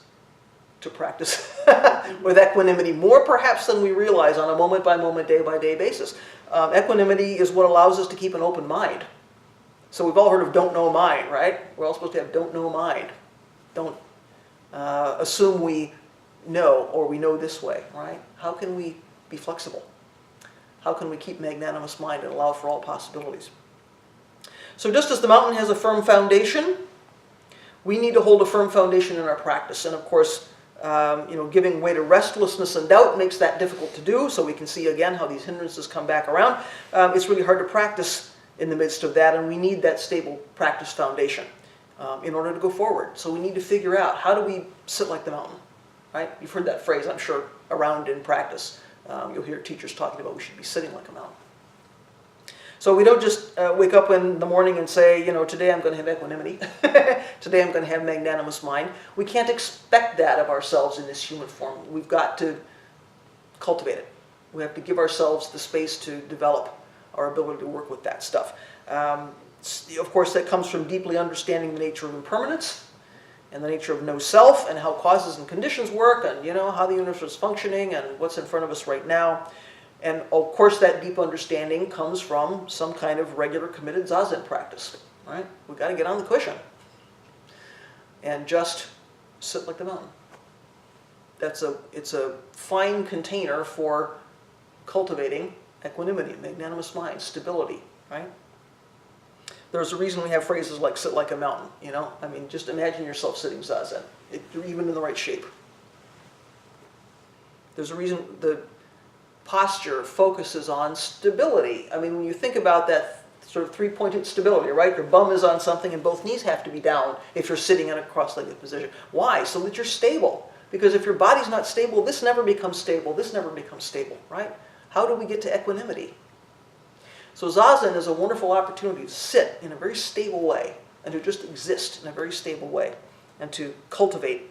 to practice with equanimity, more perhaps than we realize on a moment-by-moment, day-by-day basis. Equanimity is what allows us to keep an open mind. So we've all heard of don't know mind, right? We're all supposed to have don't know mind. Don't assume we know or we know this way, right? How can we be flexible? How can we keep magnanimous mind and allow for all possibilities? So just as the mountain has a firm foundation, we need to hold a firm foundation in our practice. And of course, giving way to restlessness and doubt makes that difficult to do. So we can see again how these hindrances come back around. It's really hard to practice in the midst of that, and we need that stable practice foundation in order to go forward. So we need to figure out, how do we sit like the mountain, right? You've heard that phrase, I'm sure, around in practice. You'll hear teachers talking about we should be sitting like a mountain. So we don't just wake up in the morning and say, you know, today I'm going to have equanimity. Today I'm going to have magnanimous mind. We can't expect that of ourselves in this human form. We've got to cultivate it. We have to give ourselves the space to develop our ability to work with that stuff. Of course, that comes from deeply understanding the nature of impermanence and the nature of no self and how causes and conditions work and, you know, how the universe is functioning and what's in front of us right now. And of course, that deep understanding comes from some kind of regular committed zazen practice, right? We've got to get on the cushion and just sit like the mountain. It's a fine container for cultivating equanimity, magnanimous mind, stability, right? There's a reason we have phrases like sit like a mountain, you know? I mean, just imagine yourself sitting zazen, you're even in the right shape. There's a reason the posture focuses on stability. I mean, when you think about that sort of three-pointed stability, right? Your bum is on something and both knees have to be down if you're sitting in a cross-legged position. Why? So that you're stable. Because if your body's not stable, this never becomes stable, this never becomes stable, right? How do we get to equanimity? So zazen is a wonderful opportunity to sit in a very stable way and to just exist in a very stable way and to cultivate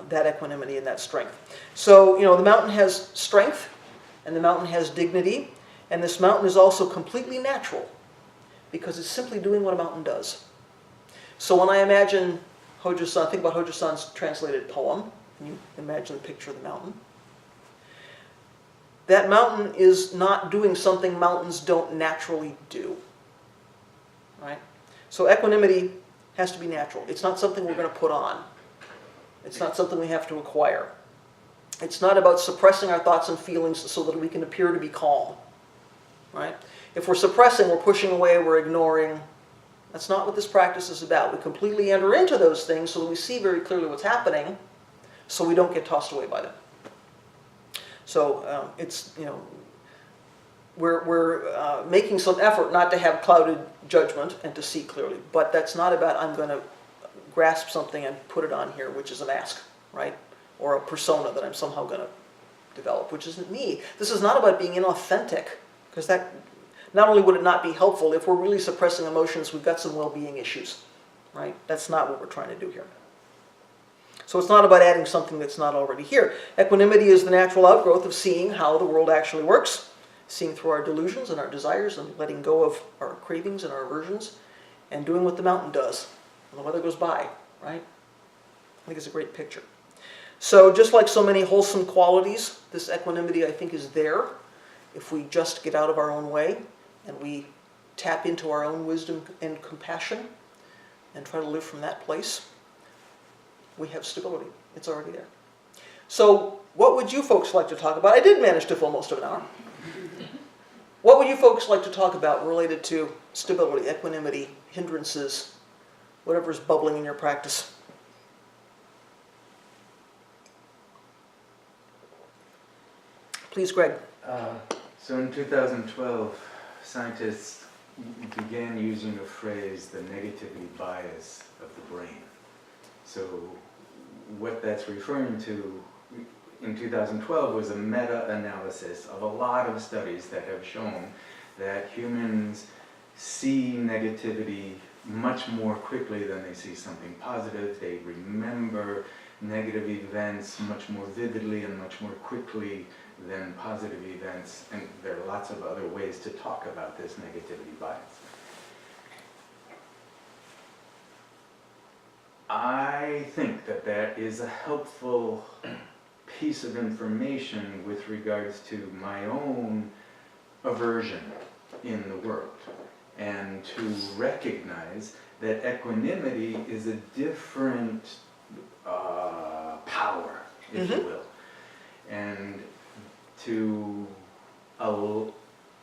that equanimity and that strength. So, you know, the mountain has strength and the mountain has dignity, and this mountain is also completely natural because it's simply doing what a mountain does. So when I imagine Hojo-san, think about Hojo-san's translated poem, and you imagine the picture of the mountain. That mountain is not doing something mountains don't naturally do, right? So equanimity has to be natural. It's not something we're going to put on. It's not something we have to acquire. It's not about suppressing our thoughts and feelings so that we can appear to be calm, right? If we're suppressing, we're pushing away, we're ignoring. That's not what this practice is about. We completely enter into those things so that we see very clearly what's happening so we don't get tossed away by them. So it's, you know, we're making some effort not to have clouded judgment and to see clearly. But that's not about I'm going to grasp something and put it on here, which is a mask, right? Or a persona that I'm somehow going to develop, which isn't me. This is not about being inauthentic, because that, not only would it not be helpful, if we're really suppressing emotions, we've got some well-being issues, right? That's not what we're trying to do here. So it's not about adding something that's not already here. Equanimity is the natural outgrowth of seeing how the world actually works, seeing through our delusions and our desires and letting go of our cravings and our aversions and doing what the mountain does when the weather goes by, right? I think it's a great picture. So just like so many wholesome qualities, this equanimity, I think, is there if we just get out of our own way and we tap into our own wisdom and compassion and try to live from that place. We have stability. It's already there. So what would you folks like to talk about? I did manage to fill most of an hour. What would you folks like to talk about related to stability, equanimity, hindrances, whatever's bubbling in your practice? Please, Greg.
So in 2012, scientists began using a phrase, the negativity bias of the brain. So what that's referring to in 2012 was a meta-analysis of a lot of studies that have shown that humans see negativity much more quickly than they see something positive. They remember negative events much more vividly and much more quickly than positive events, and there are lots of other ways to talk about this negativity bias. I think that that is a helpful piece of information with regards to my own aversion in the world, and to recognize that equanimity is a different power, if you will, and to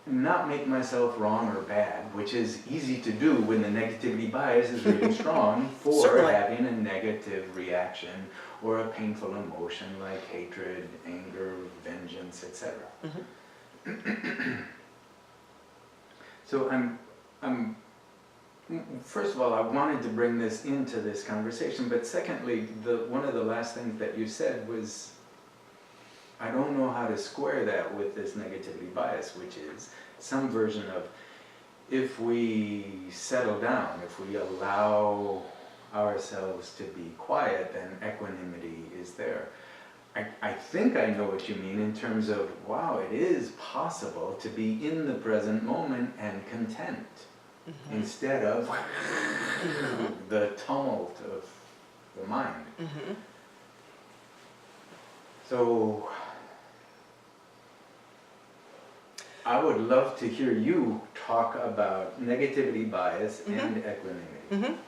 not make myself wrong or bad, which is easy to do when the negativity bias is really strong for
Certainly.
having a negative reaction or a painful emotion like hatred, anger, vengeance, etc. So I'm first of all, I wanted to bring this into this conversation, but secondly, one of the last things that you said was, I don't know how to square that with this negativity bias, which is some version of if we settle down, if we allow ourselves to be quiet, then equanimity is there. I think I know what you mean in terms of, wow, it is possible to be in the present moment and content, instead of the tumult of the mind. So I would love to hear you talk about negativity bias and equanimity.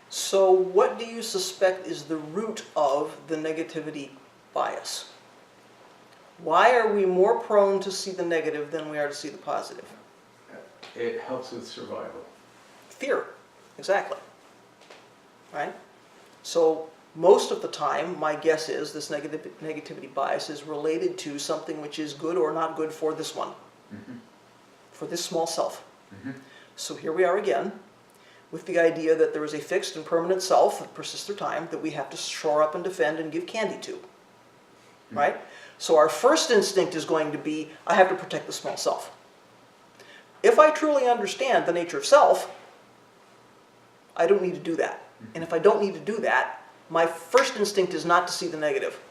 So what do you suspect is the root of the negativity bias? Why are we more prone to see the negative than we are to see the positive?
It helps with survival.
Fear, exactly. Right? So most of the time, my guess is this negativity bias is related to something which is good or not good for this one, for this small self. So here we are again, with the idea that there is a fixed and permanent self that persists through time that we have to shore up and defend and give candy to. Right? So our first instinct is going to be, I have to protect the small self. If I truly understand the nature of self, I don't need to do that. And if I don't need to do that, my first instinct is not to see the negative.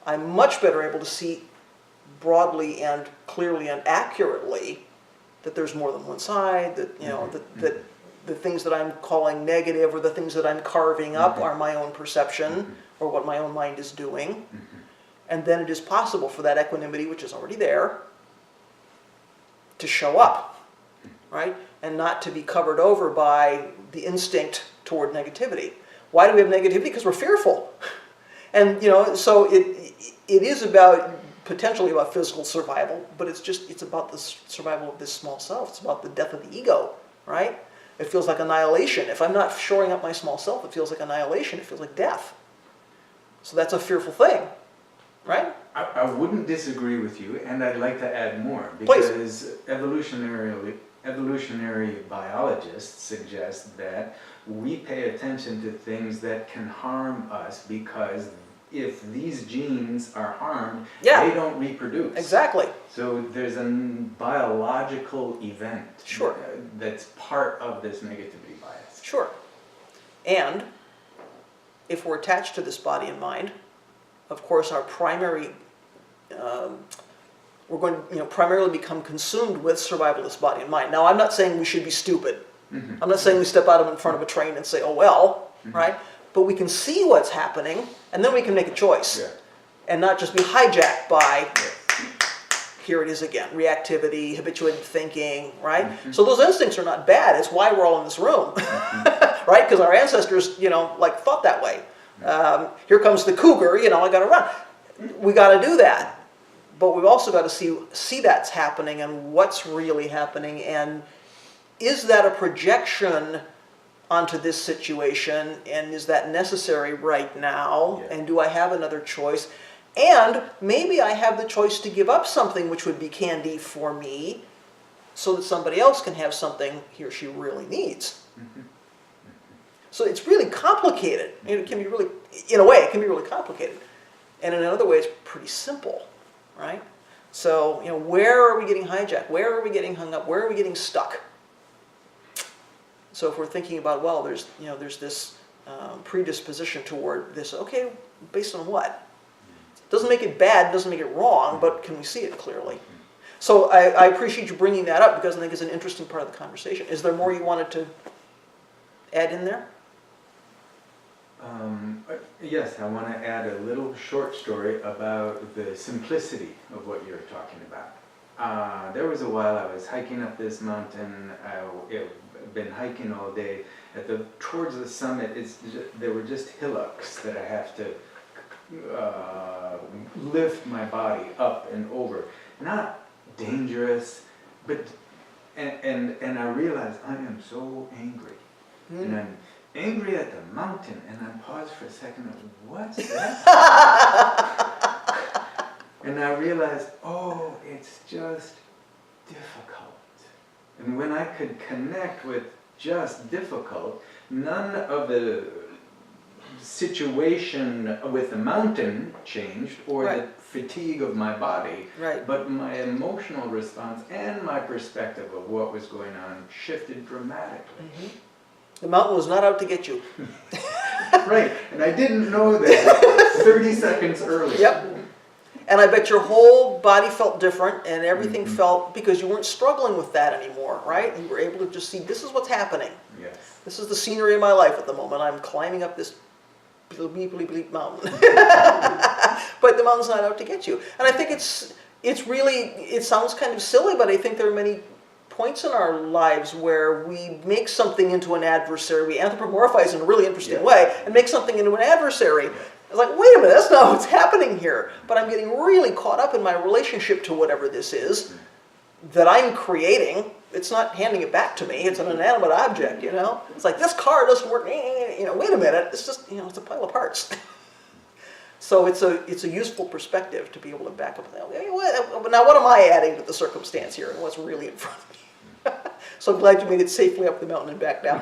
I'm much better able to see broadly and clearly and accurately that there's more than one side, that, you know, that the things that I'm calling negative or the things that I'm carving up are my own perception or what my own mind is doing. And then it is possible for that equanimity, which is already there, to show up, right? And not to be covered over by the instinct toward negativity. Why do we have negativity? Because we're fearful. And, you know, so it is about, potentially about physical survival, but it's about the survival of this small self. It's about the death of the ego, right? It feels like annihilation. If I'm not shoring up my small self, it feels like annihilation. It feels like death. So that's a fearful thing, right?
I wouldn't disagree with you, and I'd like to add more, because evolutionary biologists suggest that we pay attention to things that can harm us, because if these genes are harmed, they don't reproduce.
Exactly.
So there's a biological event that's part of this negativity bias.
Sure. And if we're attached to this body and mind, of course our primary, we're going to primarily become consumed with survival of this body and mind. Now I'm not saying we should be stupid. I'm not saying we step out in front of a train and say, oh well, right? But we can see what's happening, and then we can make a choice. And not just be hijacked by, here it is again, reactivity, habituated thinking, right? So those instincts are not bad. It's why we're all in this room, right? Because our ancestors, thought that way. Here comes the cougar, I got to run. We got to do that. But we've also got to see that's happening and what's really happening, and is that a projection onto this situation, and is that necessary right now, and do I have another choice? And maybe I have the choice to give up something which would be candy for me so that somebody else can have something he or she really needs. So it's really complicated. It can be really, in a way, it can be really complicated. And in another way, it's pretty simple, right? So, where are we getting hijacked? Where are we getting hung up? Where are we getting stuck? So if we're thinking about, well, there's this predisposition toward this, okay, based on what? Doesn't make it bad, doesn't make it wrong, but can we see it clearly? So I appreciate you bringing that up, because I think it's an interesting part of the conversation. Is there more you wanted to add in there?
Yes, I want to add a little short story about the simplicity of what you're talking about. There was a while I was hiking up this mountain. I've been hiking all day. Towards the summit, there were just hillocks that I have to lift my body up and over. Not dangerous, but and I realized I am so angry, and I'm angry at the mountain, and I paused for a second. I was, what's that? And I realized, oh, it's just difficult. And when I could connect with just difficult, none of the situation with the mountain changed, or the
Right.
fatigue of my body,
Right.
but my emotional response and my perspective of what was going on shifted dramatically.
The mountain was not out to get you.
Right, and I didn't know that 30 seconds earlier.
Yep. And I bet your whole body felt different and everything
Mhm.
felt, because you weren't struggling with that anymore, right? You were able to just see, this is what's happening.
Yes.
This is the scenery of my life at the moment. I'm climbing up this bleep, bleep, bleep mountain. But the mountain's not out to get you. And I think it's really, it sounds kind of silly, but I think there are many points in our lives where we make something into an adversary. We anthropomorphize in a really interesting
Yeah.
way and make something into an adversary. It's like, wait a minute, that's not what's happening here. But I'm getting really caught up in my relationship to whatever this is that I'm creating. It's not handing it back to me. It's an inanimate object, you know? It's like, this car doesn't work. You know, wait a minute. It's just, you know, it's a pile of parts. So it's a useful perspective to be able to back up. Now, what am I adding to the circumstance here and what's really in front of me? So I'm glad you made it safely up the mountain and back down.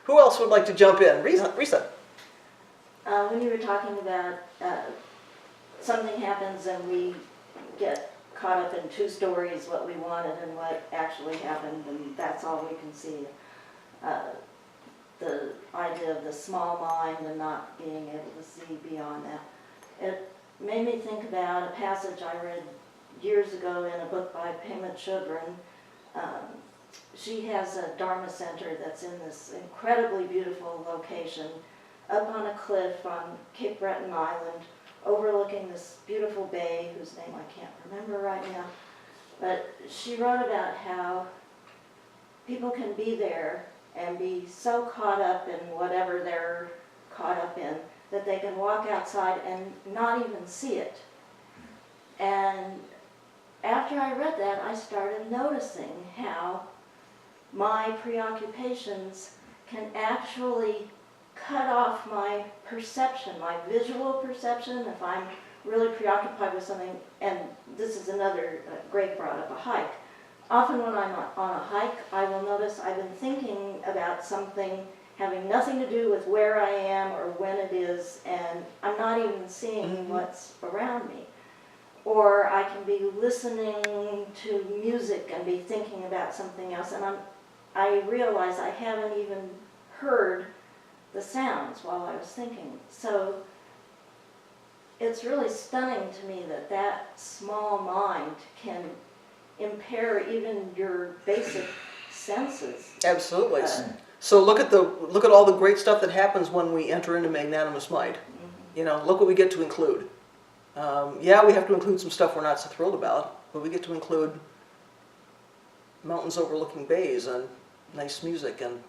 Who else would like to jump in? Risa.
When you were talking about something happens and we get caught up in two stories, what we wanted and what actually happened, and that's all we can see. The idea of the small mind and not being able to see beyond that. It made me think about a passage I read years ago in a book by Pema Chodron. She has a Dharma center that's in this incredibly beautiful location up on a cliff on Cape Breton Island, overlooking this beautiful bay whose name I can't remember right now. But she wrote about how people can be there and be so caught up in whatever they're caught up in that they can walk outside and not even see it. And after I read that, I started noticing how my preoccupations can actually cut off my perception, my visual perception. If I'm really preoccupied with something, and this is another, Greg brought up a hike. Often when I'm on a hike, I will notice I've been thinking about something having nothing to do with where I am or when it is, and I'm not even seeing what's around me. Or I can be listening to music and be thinking about something else, and I realize I haven't even heard the sounds while I was thinking. So it's really stunning to me that that small mind can impair even your basic senses.
Absolutely. So look at all the great stuff that happens when we enter into magnanimous mind. You know, look what we get to include. Yeah, we have to include some stuff we're not so thrilled about, but we get to include mountains overlooking bays and nice music and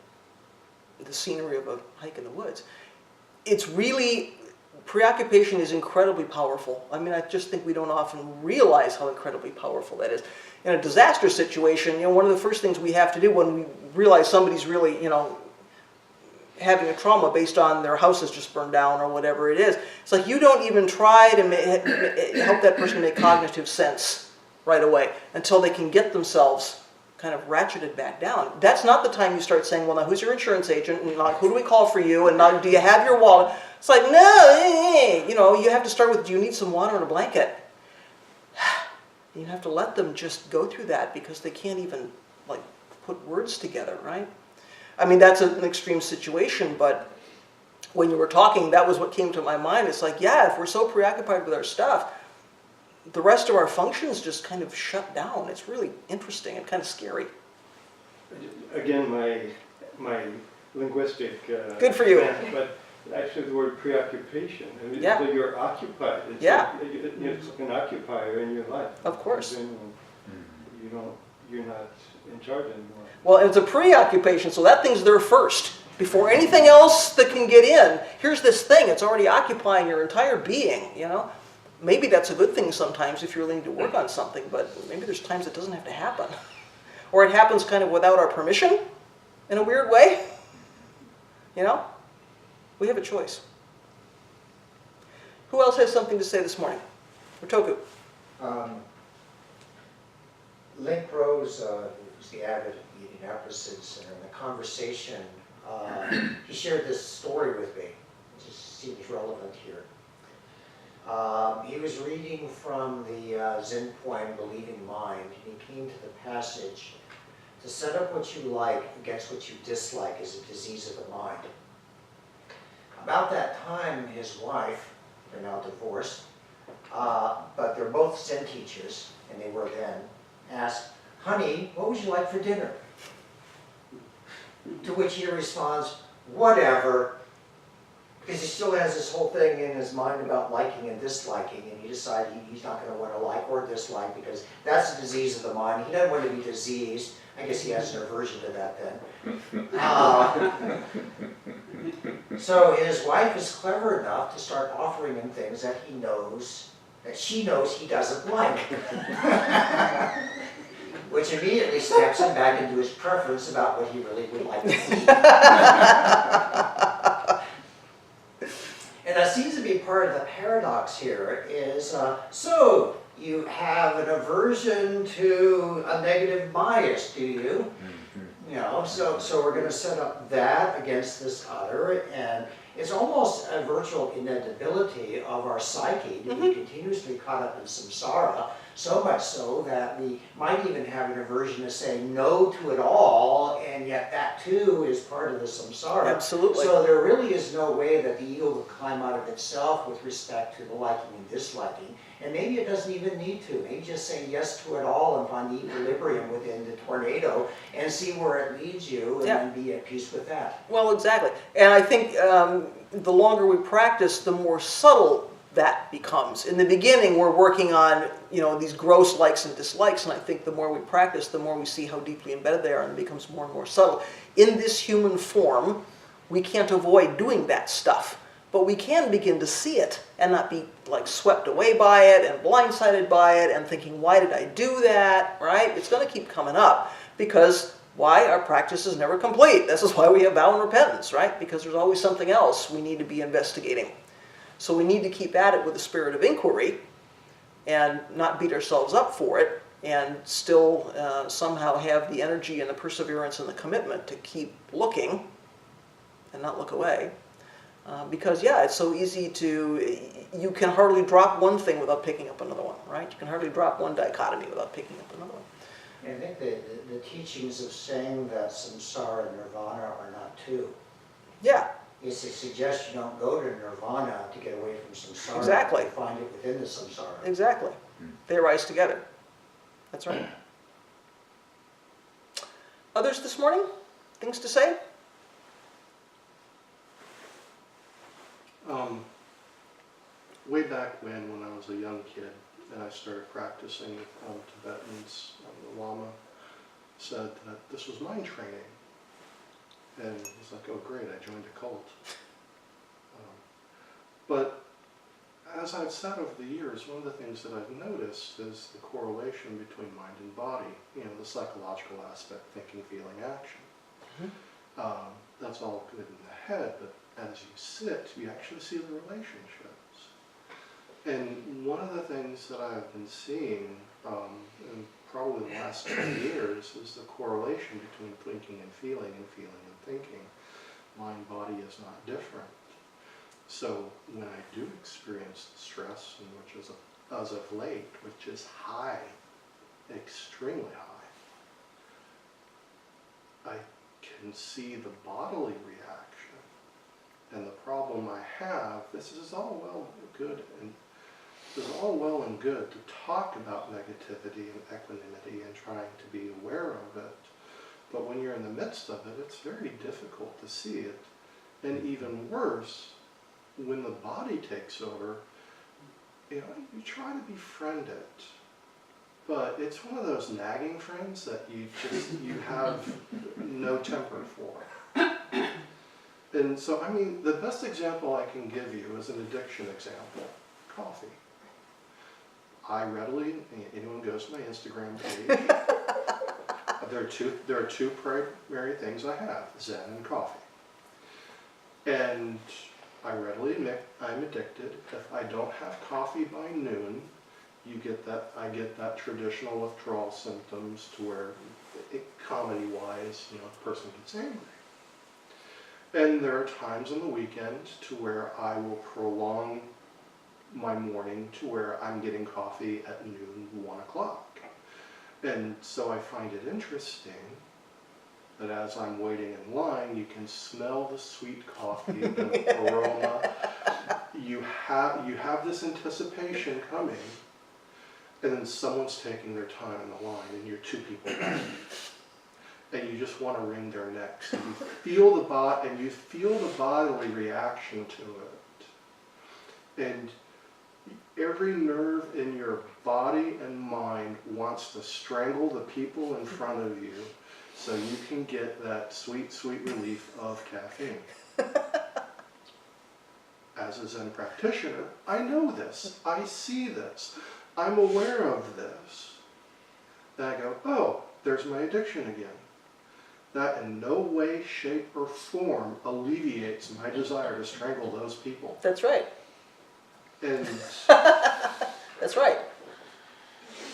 the scenery of a hike in the woods. It's really, preoccupation is incredibly powerful. I mean, I just think we don't often realize how incredibly powerful that is. In a disaster situation, you know, one of the first things we have to do when we realize somebody's really, you know, having a trauma based on their house has just burned down or whatever it is, it's like you don't even try to help that person make cognitive sense right away until they can get themselves kind of ratcheted back down. That's not the time you start saying, well, now who's your insurance agent, and now, who do we call for you, and now do you have your wallet? It's like, no, you know, you have to start with, do you need some water and a blanket? You have to let them just go through that because they can't even, like, put words together, right? I mean, that's an extreme situation, but when you were talking, that was what came to my mind. It's like, yeah, if we're so preoccupied with our stuff, the rest of our functions just kind of shut down. It's really interesting and kind of scary.
Again, my linguistic...
Good for you.
But actually the word preoccupation, I mean,
Yeah.
so you're occupied. It's
Yeah.
like, it's an occupier in your life.
Of course.
And you're not in charge anymore.
Well, it's a preoccupation, so that thing's there first. Before anything else that can get in, here's this thing. It's already occupying your entire being, you know? Maybe that's a good thing sometimes if you're willing to work on something, but maybe there's times it doesn't have to happen. Or it happens kind of without our permission in a weird way. You know? We have a choice. Who else has something to say this morning? Toku.
Link Rose, who's the avid eating opposites, and in the conversation he shared this story with me. It just seems relevant here. He was reading from the Zen poem, Believing Mind, and he came to the passage, to set up what you like against what you dislike is a disease of the mind. About that time, his wife, they're now divorced, but they're both Zen teachers, and they were then, asked, "Honey, what would you like for dinner?" To which he responds, "Whatever," because he still has this whole thing in his mind about liking and disliking, and he decided he's not going to want to like or dislike because that's a disease of the mind. He doesn't want to be diseased. I guess he has an aversion to that then. So his wife is clever enough to start offering him things that she knows he doesn't like. Which immediately snaps him back into his preference about what he really would like to eat. And that seems to be part of the paradox here is, so you have an aversion to a negative bias, do you? You know, so we're going to set up that against this other, and it's almost a virtual inevitability of our psyche to be continuously caught up in samsara, so much so that we might even have an aversion to saying no to it all, and yet that too is part of the samsara.
Absolutely.
So there really is no way that the ego will climb out of itself with respect to the liking and disliking, and maybe it doesn't even need to. Maybe just say yes to it all and find the equilibrium within the tornado and see where it leads you, and then be at peace with that.
Well, exactly. And I think the longer we practice, the more subtle that becomes. In the beginning, we're working on, you know, these gross likes and dislikes, and I think the more we practice, the more we see how deeply embedded they are, and it becomes more and more subtle. In this human form, we can't avoid doing that stuff, but we can begin to see it and not be like swept away by it and blindsided by it and thinking, why did I do that, right? It's going to keep coming up because why? Our practice is never complete. This is why we have vow and repentance, right? Because there's always something else we need to be investigating. So we need to keep at it with a spirit of inquiry and not beat ourselves up for it, and still somehow have the energy and the perseverance and the commitment to keep looking and not look away. Because, yeah, it's so easy to, you can hardly drop one thing without picking up another one, right? You can hardly drop one dichotomy without picking up another one.
And I think the teachings of saying that samsara and nirvana are not two.
Yeah.
It's to suggest you don't go to nirvana to get away from samsara.
Exactly.
You find it within the samsara.
Exactly. They arise together. That's right. Others this morning? Things to say?
Way back when I was a young kid and I started practicing Tibetans, the Lama said that this was mind training. And he's like, oh great, I joined a cult. But as I've said over the years, one of the things that I've noticed is the correlation between mind and body, you know, the psychological aspect, thinking, feeling, action. That's all good in the head, but as you sit, you actually see the relationships. And one of the things that I've been seeing in probably the last 10 years is the correlation between thinking and feeling and thinking. Mind-body is not different. So when I do experience stress, and which is as of late, which is high, extremely high, I can see the bodily reaction. And the problem I have, this is all well and good to talk about negativity and equanimity and trying to be aware of it. But when you're in the midst of it, it's very difficult to see it. And even worse, when the body takes over, you know, you try to befriend it. But it's one of those nagging friends that you have no temper for. And so, I mean, the best example I can give you is an addiction example, coffee. I readily, anyone goes to my Instagram page, there are two primary things I have, Zen and coffee. And I readily admit I'm addicted. If I don't have coffee by noon, I get that traditional withdrawal symptoms to where, comedy-wise, you know, the person gets angry. And there are times on the weekend to where I will prolong my morning to where I'm getting coffee at noon, 1 o'clock. And so I find it interesting that as I'm waiting in line, you can smell the sweet coffee, the aroma. You have this anticipation coming, and then someone's taking their time in the line, and you're 2 people back. And you just want to wring their necks. And you feel the bodily reaction to it. And every nerve in your body and mind wants to strangle the people in front of you so you can get that sweet, sweet relief of caffeine. As a Zen practitioner, I know this. I see this. I'm aware of this. Then I go, oh, there's my addiction again. That in no way, shape, or form alleviates my desire to strangle those people.
That's right.
And
That's right.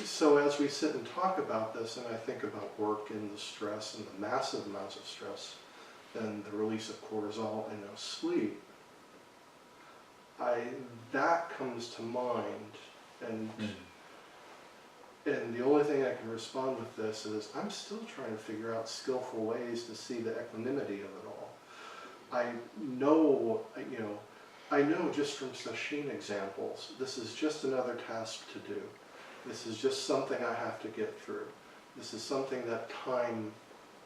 so as we sit and talk about this, and I think about work and the stress and the massive amounts of stress and the release of cortisol and no sleep, that comes to mind. And the only thing I can respond with this is I'm still trying to figure out skillful ways to see the equanimity of it all. I know just from sesshin examples, this is just another task to do. This is just something I have to get through. This is something that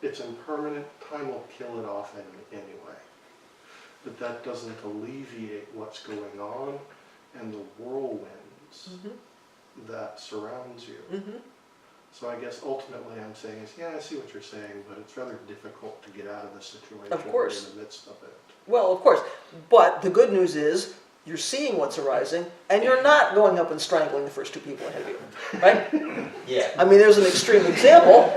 it's impermanent, time will kill it off anyway. But that doesn't alleviate what's going on and the whirlwinds that surrounds you. So I guess ultimately I'm saying is, yeah, I see what you're saying, but it's rather difficult to get out of the situation
Of course.
in the midst of it.
Well, of course. But the good news is you're seeing what's arising, and you're not going up and strangling the first 2 people ahead of you, right?
Yeah.
I mean, there's an extreme example.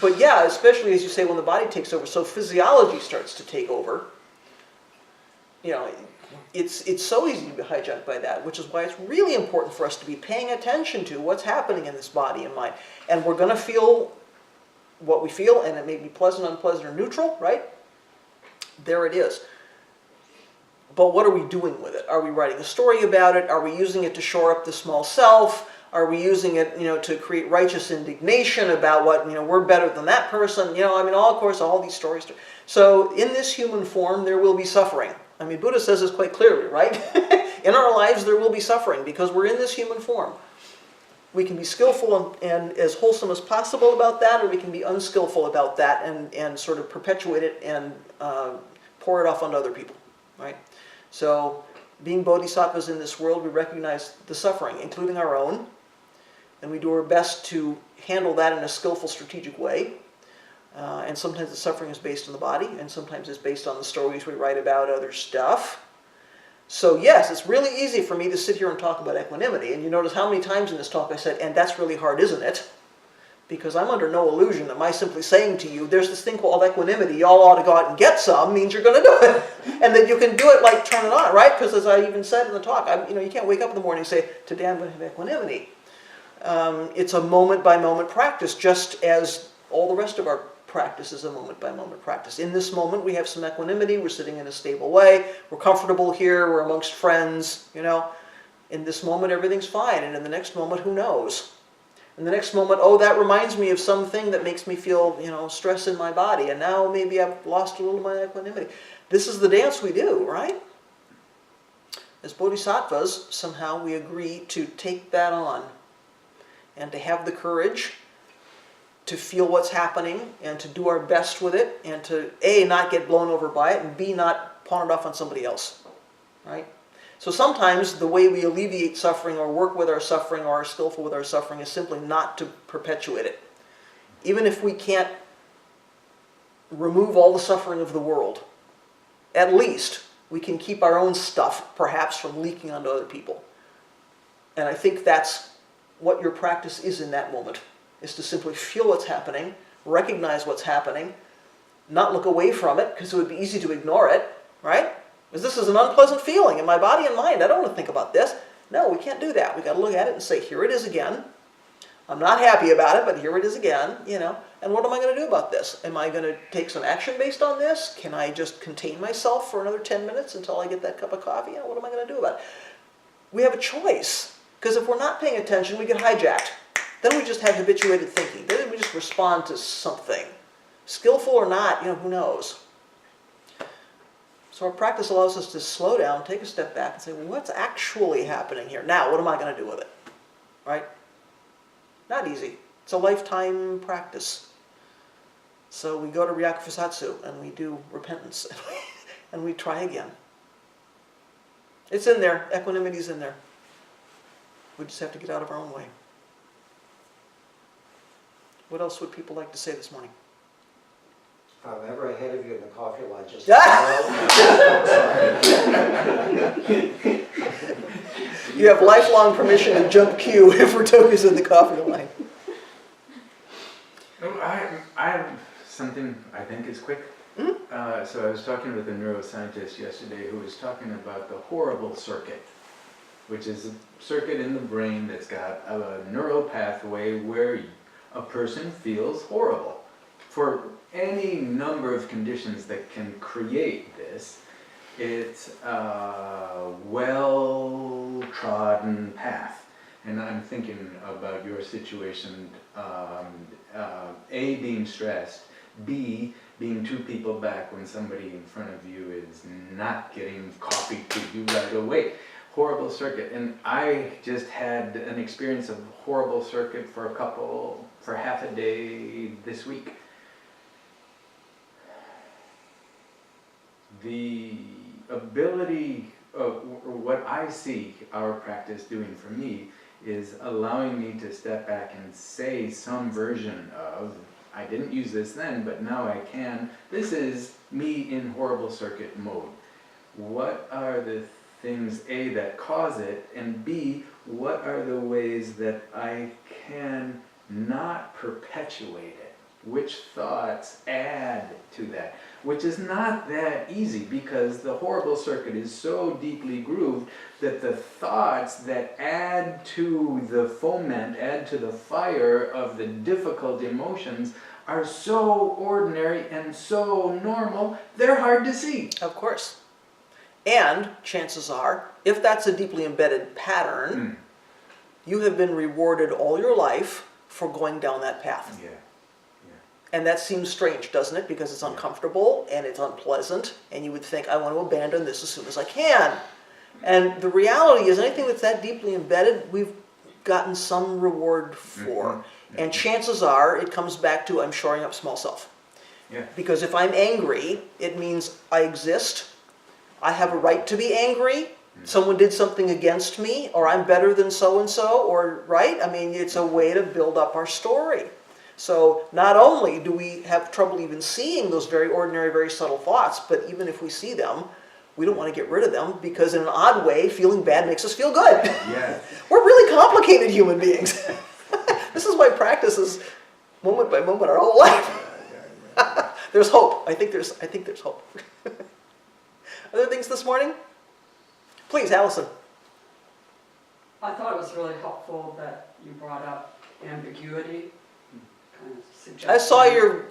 But yeah, especially as you say, when the body takes over, so physiology starts to take over. You know, it's so easy to be hijacked by that, which is why it's really important for us to be paying attention to what's happening in this body and mind. And we're going to feel what we feel, and it may be pleasant, unpleasant, or neutral, right? There it is. But what are we doing with it? Are we writing a story about it? Are we using it to shore up the small self? Are we using it, to create righteous indignation about what, we're better than that person? All these stories. So in this human form, there will be suffering. I mean, Buddha says this quite clearly, right? In our lives, there will be suffering because we're in this human form. We can be skillful and as wholesome as possible about that, or we can be unskillful about that and sort of perpetuate it and pour it off onto other people, right? So being bodhisattvas in this world, we recognize the suffering, including our own, and we do our best to handle that in a skillful, strategic way. And sometimes the suffering is based on the body, and sometimes it's based on the stories we write about other stuff. So yes, it's really easy for me to sit here and talk about equanimity, and you notice how many times in this talk I said, and that's really hard, isn't it? Because I'm under no illusion that my simply saying to you, there's this thing called equanimity, y'all ought to go out and get some, means you're going to do it. And that you can do it like turn it on, right? Because as I even said in the talk, you can't wake up in the morning and say, today I'm going to have equanimity. It's a moment-by-moment practice, just as all the rest of our practice is a moment-by-moment practice. In this moment, we have some equanimity. We're sitting in a stable way. We're comfortable here. We're amongst friends, In this moment, everything's fine. And in the next moment, who knows? In the next moment, oh, that reminds me of something that makes me feel, stress in my body. And now maybe I've lost a little of my equanimity. This is the dance we do, right? As bodhisattvas, somehow we agree to take that on and to have the courage to feel what's happening and to do our best with it and to, A, not get blown over by it, and B, not pawn it off on somebody else, right? So sometimes the way we alleviate suffering or work with our suffering or are skillful with our suffering is simply not to perpetuate it. Even if we can't remove all the suffering of the world, at least we can keep our own stuff perhaps from leaking onto other people. And I think that's what your practice is in that moment, is to simply feel what's happening, recognize what's happening, not look away from it, because it would be easy to ignore it, right? Because this is an unpleasant feeling in my body and mind. I don't want to think about this. No, we can't do that. We've got to look at it and say, here it is again. I'm not happy about it, but here it is again, And And what am I going to do about this? Am I going to take some action based on this? Can I just contain myself for another 10 minutes until I get that cup of coffee? What am I going to do about it? We have a choice. Because if we're not paying attention, we get hijacked. Then we just have habituated thinking. Then we just respond to something. Skillful or not, who knows? So our practice allows us to slow down, take a step back, and say, well, what's actually happening here? Now, what am I going to do with it? Right? Not easy. It's a lifetime practice. So we go to Ryakufusatsū and we do repentance and we try again. It's in there. Equanimity's in there. We just have to get out of our own way. What else would people like to say this morning?
If I'm ever ahead of you in the coffee line, just
You have lifelong permission to jump queue if Rotoku's in the coffee line.
I have something I think is quick. So I was talking with a neuroscientist yesterday who was talking about the horrible circuit, which is a circuit in the brain that's got a neural pathway where a person feels horrible. For any number of conditions that can create this, it's a well-trodden path. And I'm thinking about your situation, A, being stressed, B, being 2 people back when somebody in front of you is not getting coffee to you right away. Horrible circuit. And I just had an experience of horrible circuit for half a day this week. The ability of what I see our practice doing for me is allowing me to step back and say some version of, I didn't use this then, but now I can. This is me in horrible circuit mode. What are the things, A, that cause it, and B, what are the ways that I can not perpetuate it? Which thoughts add to that? Which is not that easy because the horrible circuit is so deeply grooved that the thoughts that add to the foment, add to the fire of the difficult emotions are so ordinary and so normal, they're hard to see.
Of course. And chances are, if that's a deeply embedded pattern, you have been rewarded all your life for going down that path.
Yeah.
And that seems strange, doesn't it? Because it's uncomfortable and it's unpleasant, and you would think, I want to abandon this as soon as I can. And the reality is, anything that's that deeply embedded, we've gotten some reward for. And chances are, it comes back to, I'm shoring up small self.
Yeah.
Because if I'm angry, it means I exist, I have a right to be angry, someone did something against me, or I'm better than so-and-so, or, right? I mean, it's a way to build up our story. So not only do we have trouble even seeing those very ordinary, very subtle thoughts, but even if we see them, we don't want to get rid of them because in an odd way, feeling bad makes us feel good.
Yeah.
We're really complicated human beings. This is why practice is moment by moment our whole life. There's hope. I think there's hope. Other things this morning? Please, Allison.
I thought it was really helpful that you brought up ambiguity. Kind of suggested.
I saw your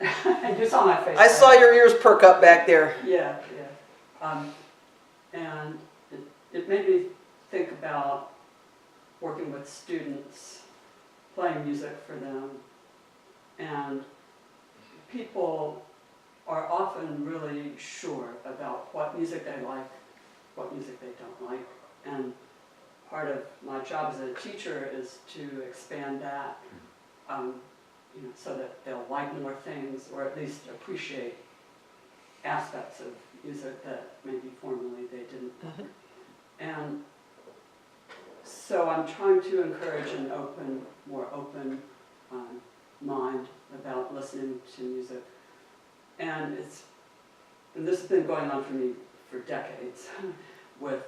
You saw my face.
I saw your ears perk up back there.
Yeah. And it made me think about working with students, playing music for them, and people are often really sure about what music they like, what music they don't like, and part of my job as a teacher is to expand that, so that they'll like more things, or at least appreciate aspects of music that maybe formerly they didn't. And so I'm trying to encourage an more open mind about listening to music. And this has been going on for me for decades with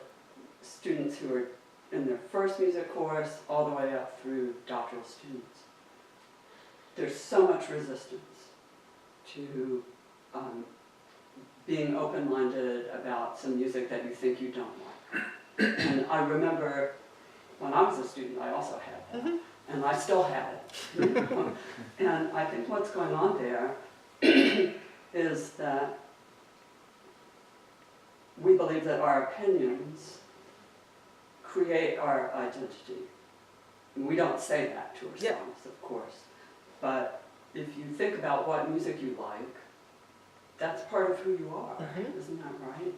students who are in their first music course all the way up through doctoral students. There's so much resistance to being open-minded about some music that you think you don't like. And I remember when I was a student, I also had that. and I still had it. You know? And I think what's going on there is that we believe that our opinions create our identity. And we don't say that to ourselves, of course. But if you think about what music you like, that's part of who you are, isn't that right?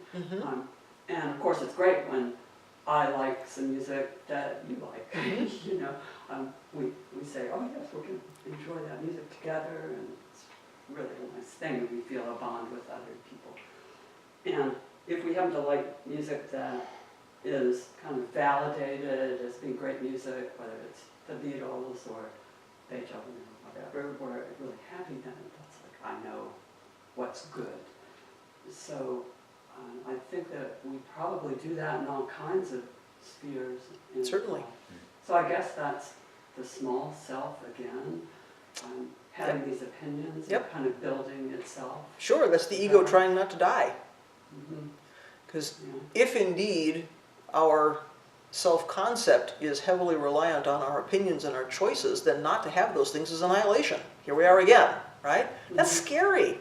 And of course it's great when I like some music that you like. You know, we say, oh yes, we can enjoy that music together, and it's really a nice thing, and we feel a bond with other people. And if we happen to like music that is kind of validated as being great music, whether it's the Beatles or Beethoven or whatever, we're really happy, then that's like, I know what's good. So I think that we probably do that in all kinds of spheres.
Certainly.
So I guess that's the small self again, having these opinions and kind of building itself.
Sure, that's the ego trying not to die.
Mm-hmm.
Because if indeed our self-concept is heavily reliant on our opinions and our choices, then not to have those things is annihilation. Here we are again, right? That's scary.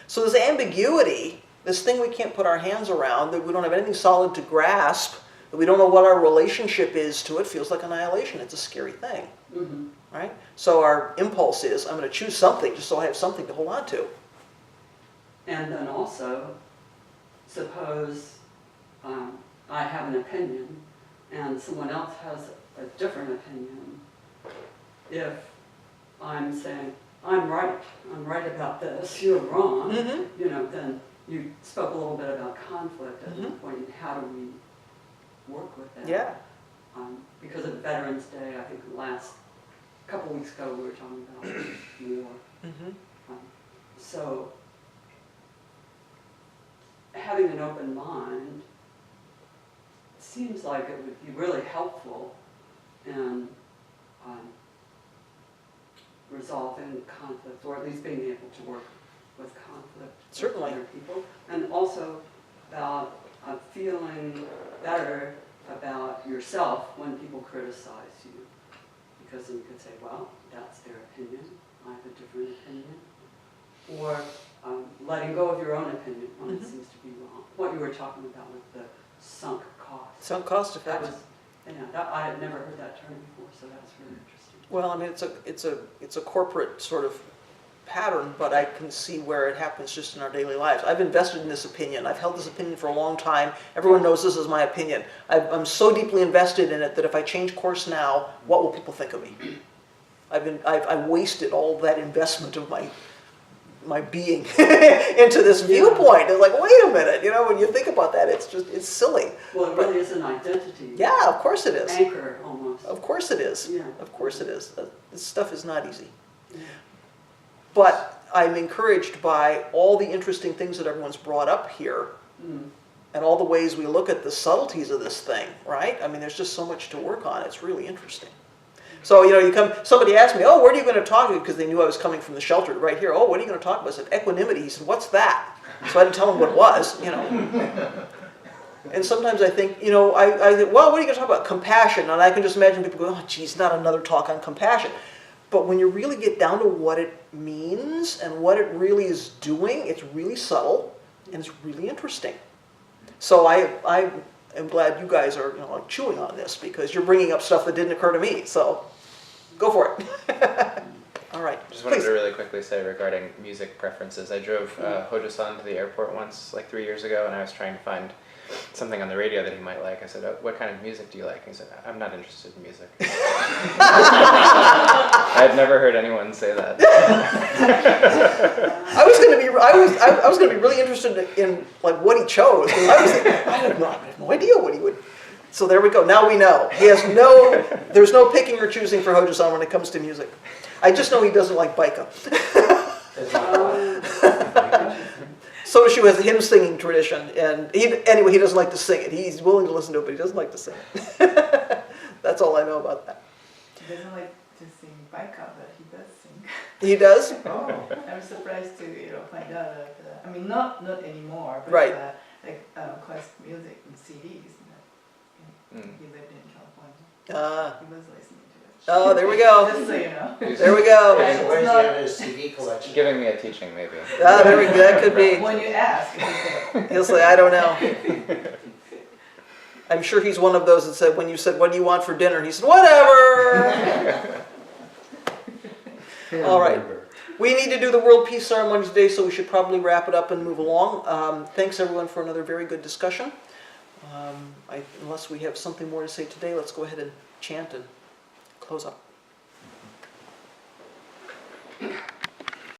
So this ambiguity, this thing we can't put our hands around, that we don't have anything solid to grasp, that we don't know what our relationship is to it, feels like annihilation. It's a scary thing, right? So our impulse is, I'm going to choose something just so I have something to hold on to.
And then also, suppose I have an opinion and someone else has a different opinion. If I'm saying, I'm right about this, you're wrong, you know, then you spoke a little bit about conflict at one point, and how do we work with that?
Yeah.
Because of Veterans Day, I think last couple weeks ago we were talking about war. So having an open mind seems like it would be really helpful in resolving conflict, or at least being able to work with conflict with other people. And also about feeling better about yourself when people criticize you. Because then you could say, well, that's their opinion, I have a different opinion. Or letting go of your own opinion when it seems to be wrong. What you were talking about with the sunk cost.
Sunk cost effect.
I had never heard that term before, so that's really interesting.
Well, I mean, it's a corporate sort of pattern, but I can see where it happens just in our daily lives. I've invested in this opinion. I've held this opinion for a long time. Everyone knows this is my opinion. I'm so deeply invested in it that if I change course now, what will people think of me? I've wasted all that investment of my being into this viewpoint. It's like, wait a minute, you know, when you think about that, it's silly.
Well, it really is an identity.
Yeah, of course it is.
Anchor, almost.
Of course it is.
Yeah.
Of course it is. This stuff is not easy.
Yeah.
But I'm encouraged by all the interesting things that everyone's brought up here, and all the ways we look at the subtleties of this thing, right? I mean, there's just so much to work on. It's really interesting. So, you know, somebody asked me, oh, where are you going to talk to? Because they knew I was coming from the shelter right here. Oh, what are you going to talk about? I said, equanimity. He said, what's that? So I had to tell him what it was, you know. And sometimes I think, you know, I think, well, what are you going to talk about? Compassion. And I can just imagine people go, oh, geez, not another talk on compassion. But when you really get down to what it means and what it really is doing, it's really subtle and it's really interesting. So I am glad you guys are, you know, like chewing on this, because you're bringing up stuff that didn't occur to me. So go for it. All right.
Just wanted to really quickly say regarding music preferences. I drove Hojo-san to the airport once, like 3 years ago, and I was trying to find something on the radio that he might like. I said, what kind of music do you like? And he said, I'm not interested in music. I had never heard anyone say that.
I was going to be really interested in like what he chose. I was thinking, I have no idea what he would. So there we go. Now we know. There's no picking or choosing for Hojo-san when it comes to music. I just know he doesn't like Baika. Soshu has a hymn singing tradition, and he doesn't like to sing it. He's willing to listen to it, but he doesn't like to sing it. That's all I know about that.
He doesn't like to sing Baika, but he does sing.
He does?
Oh, I'm surprised to find out. I mean, not anymore, but
right.
Classic music and CDs. He lived in California. He was listening to it.
Oh, there we go.
Just so you know.
There we go.
Right.
Where's the other CD collection?
Giving me a teaching, maybe.
Ah, there we go. That could be.
When you ask, it's okay.
He'll say, I don't know. I'm sure he's one of those that said, when you said, what do you want for dinner? He said, whatever. All right. We need to do the World Peace Ceremony today, so we should probably wrap it up and move along. Thanks, everyone, for another very good discussion. Unless we have something more to say today, let's go ahead and chant and close up.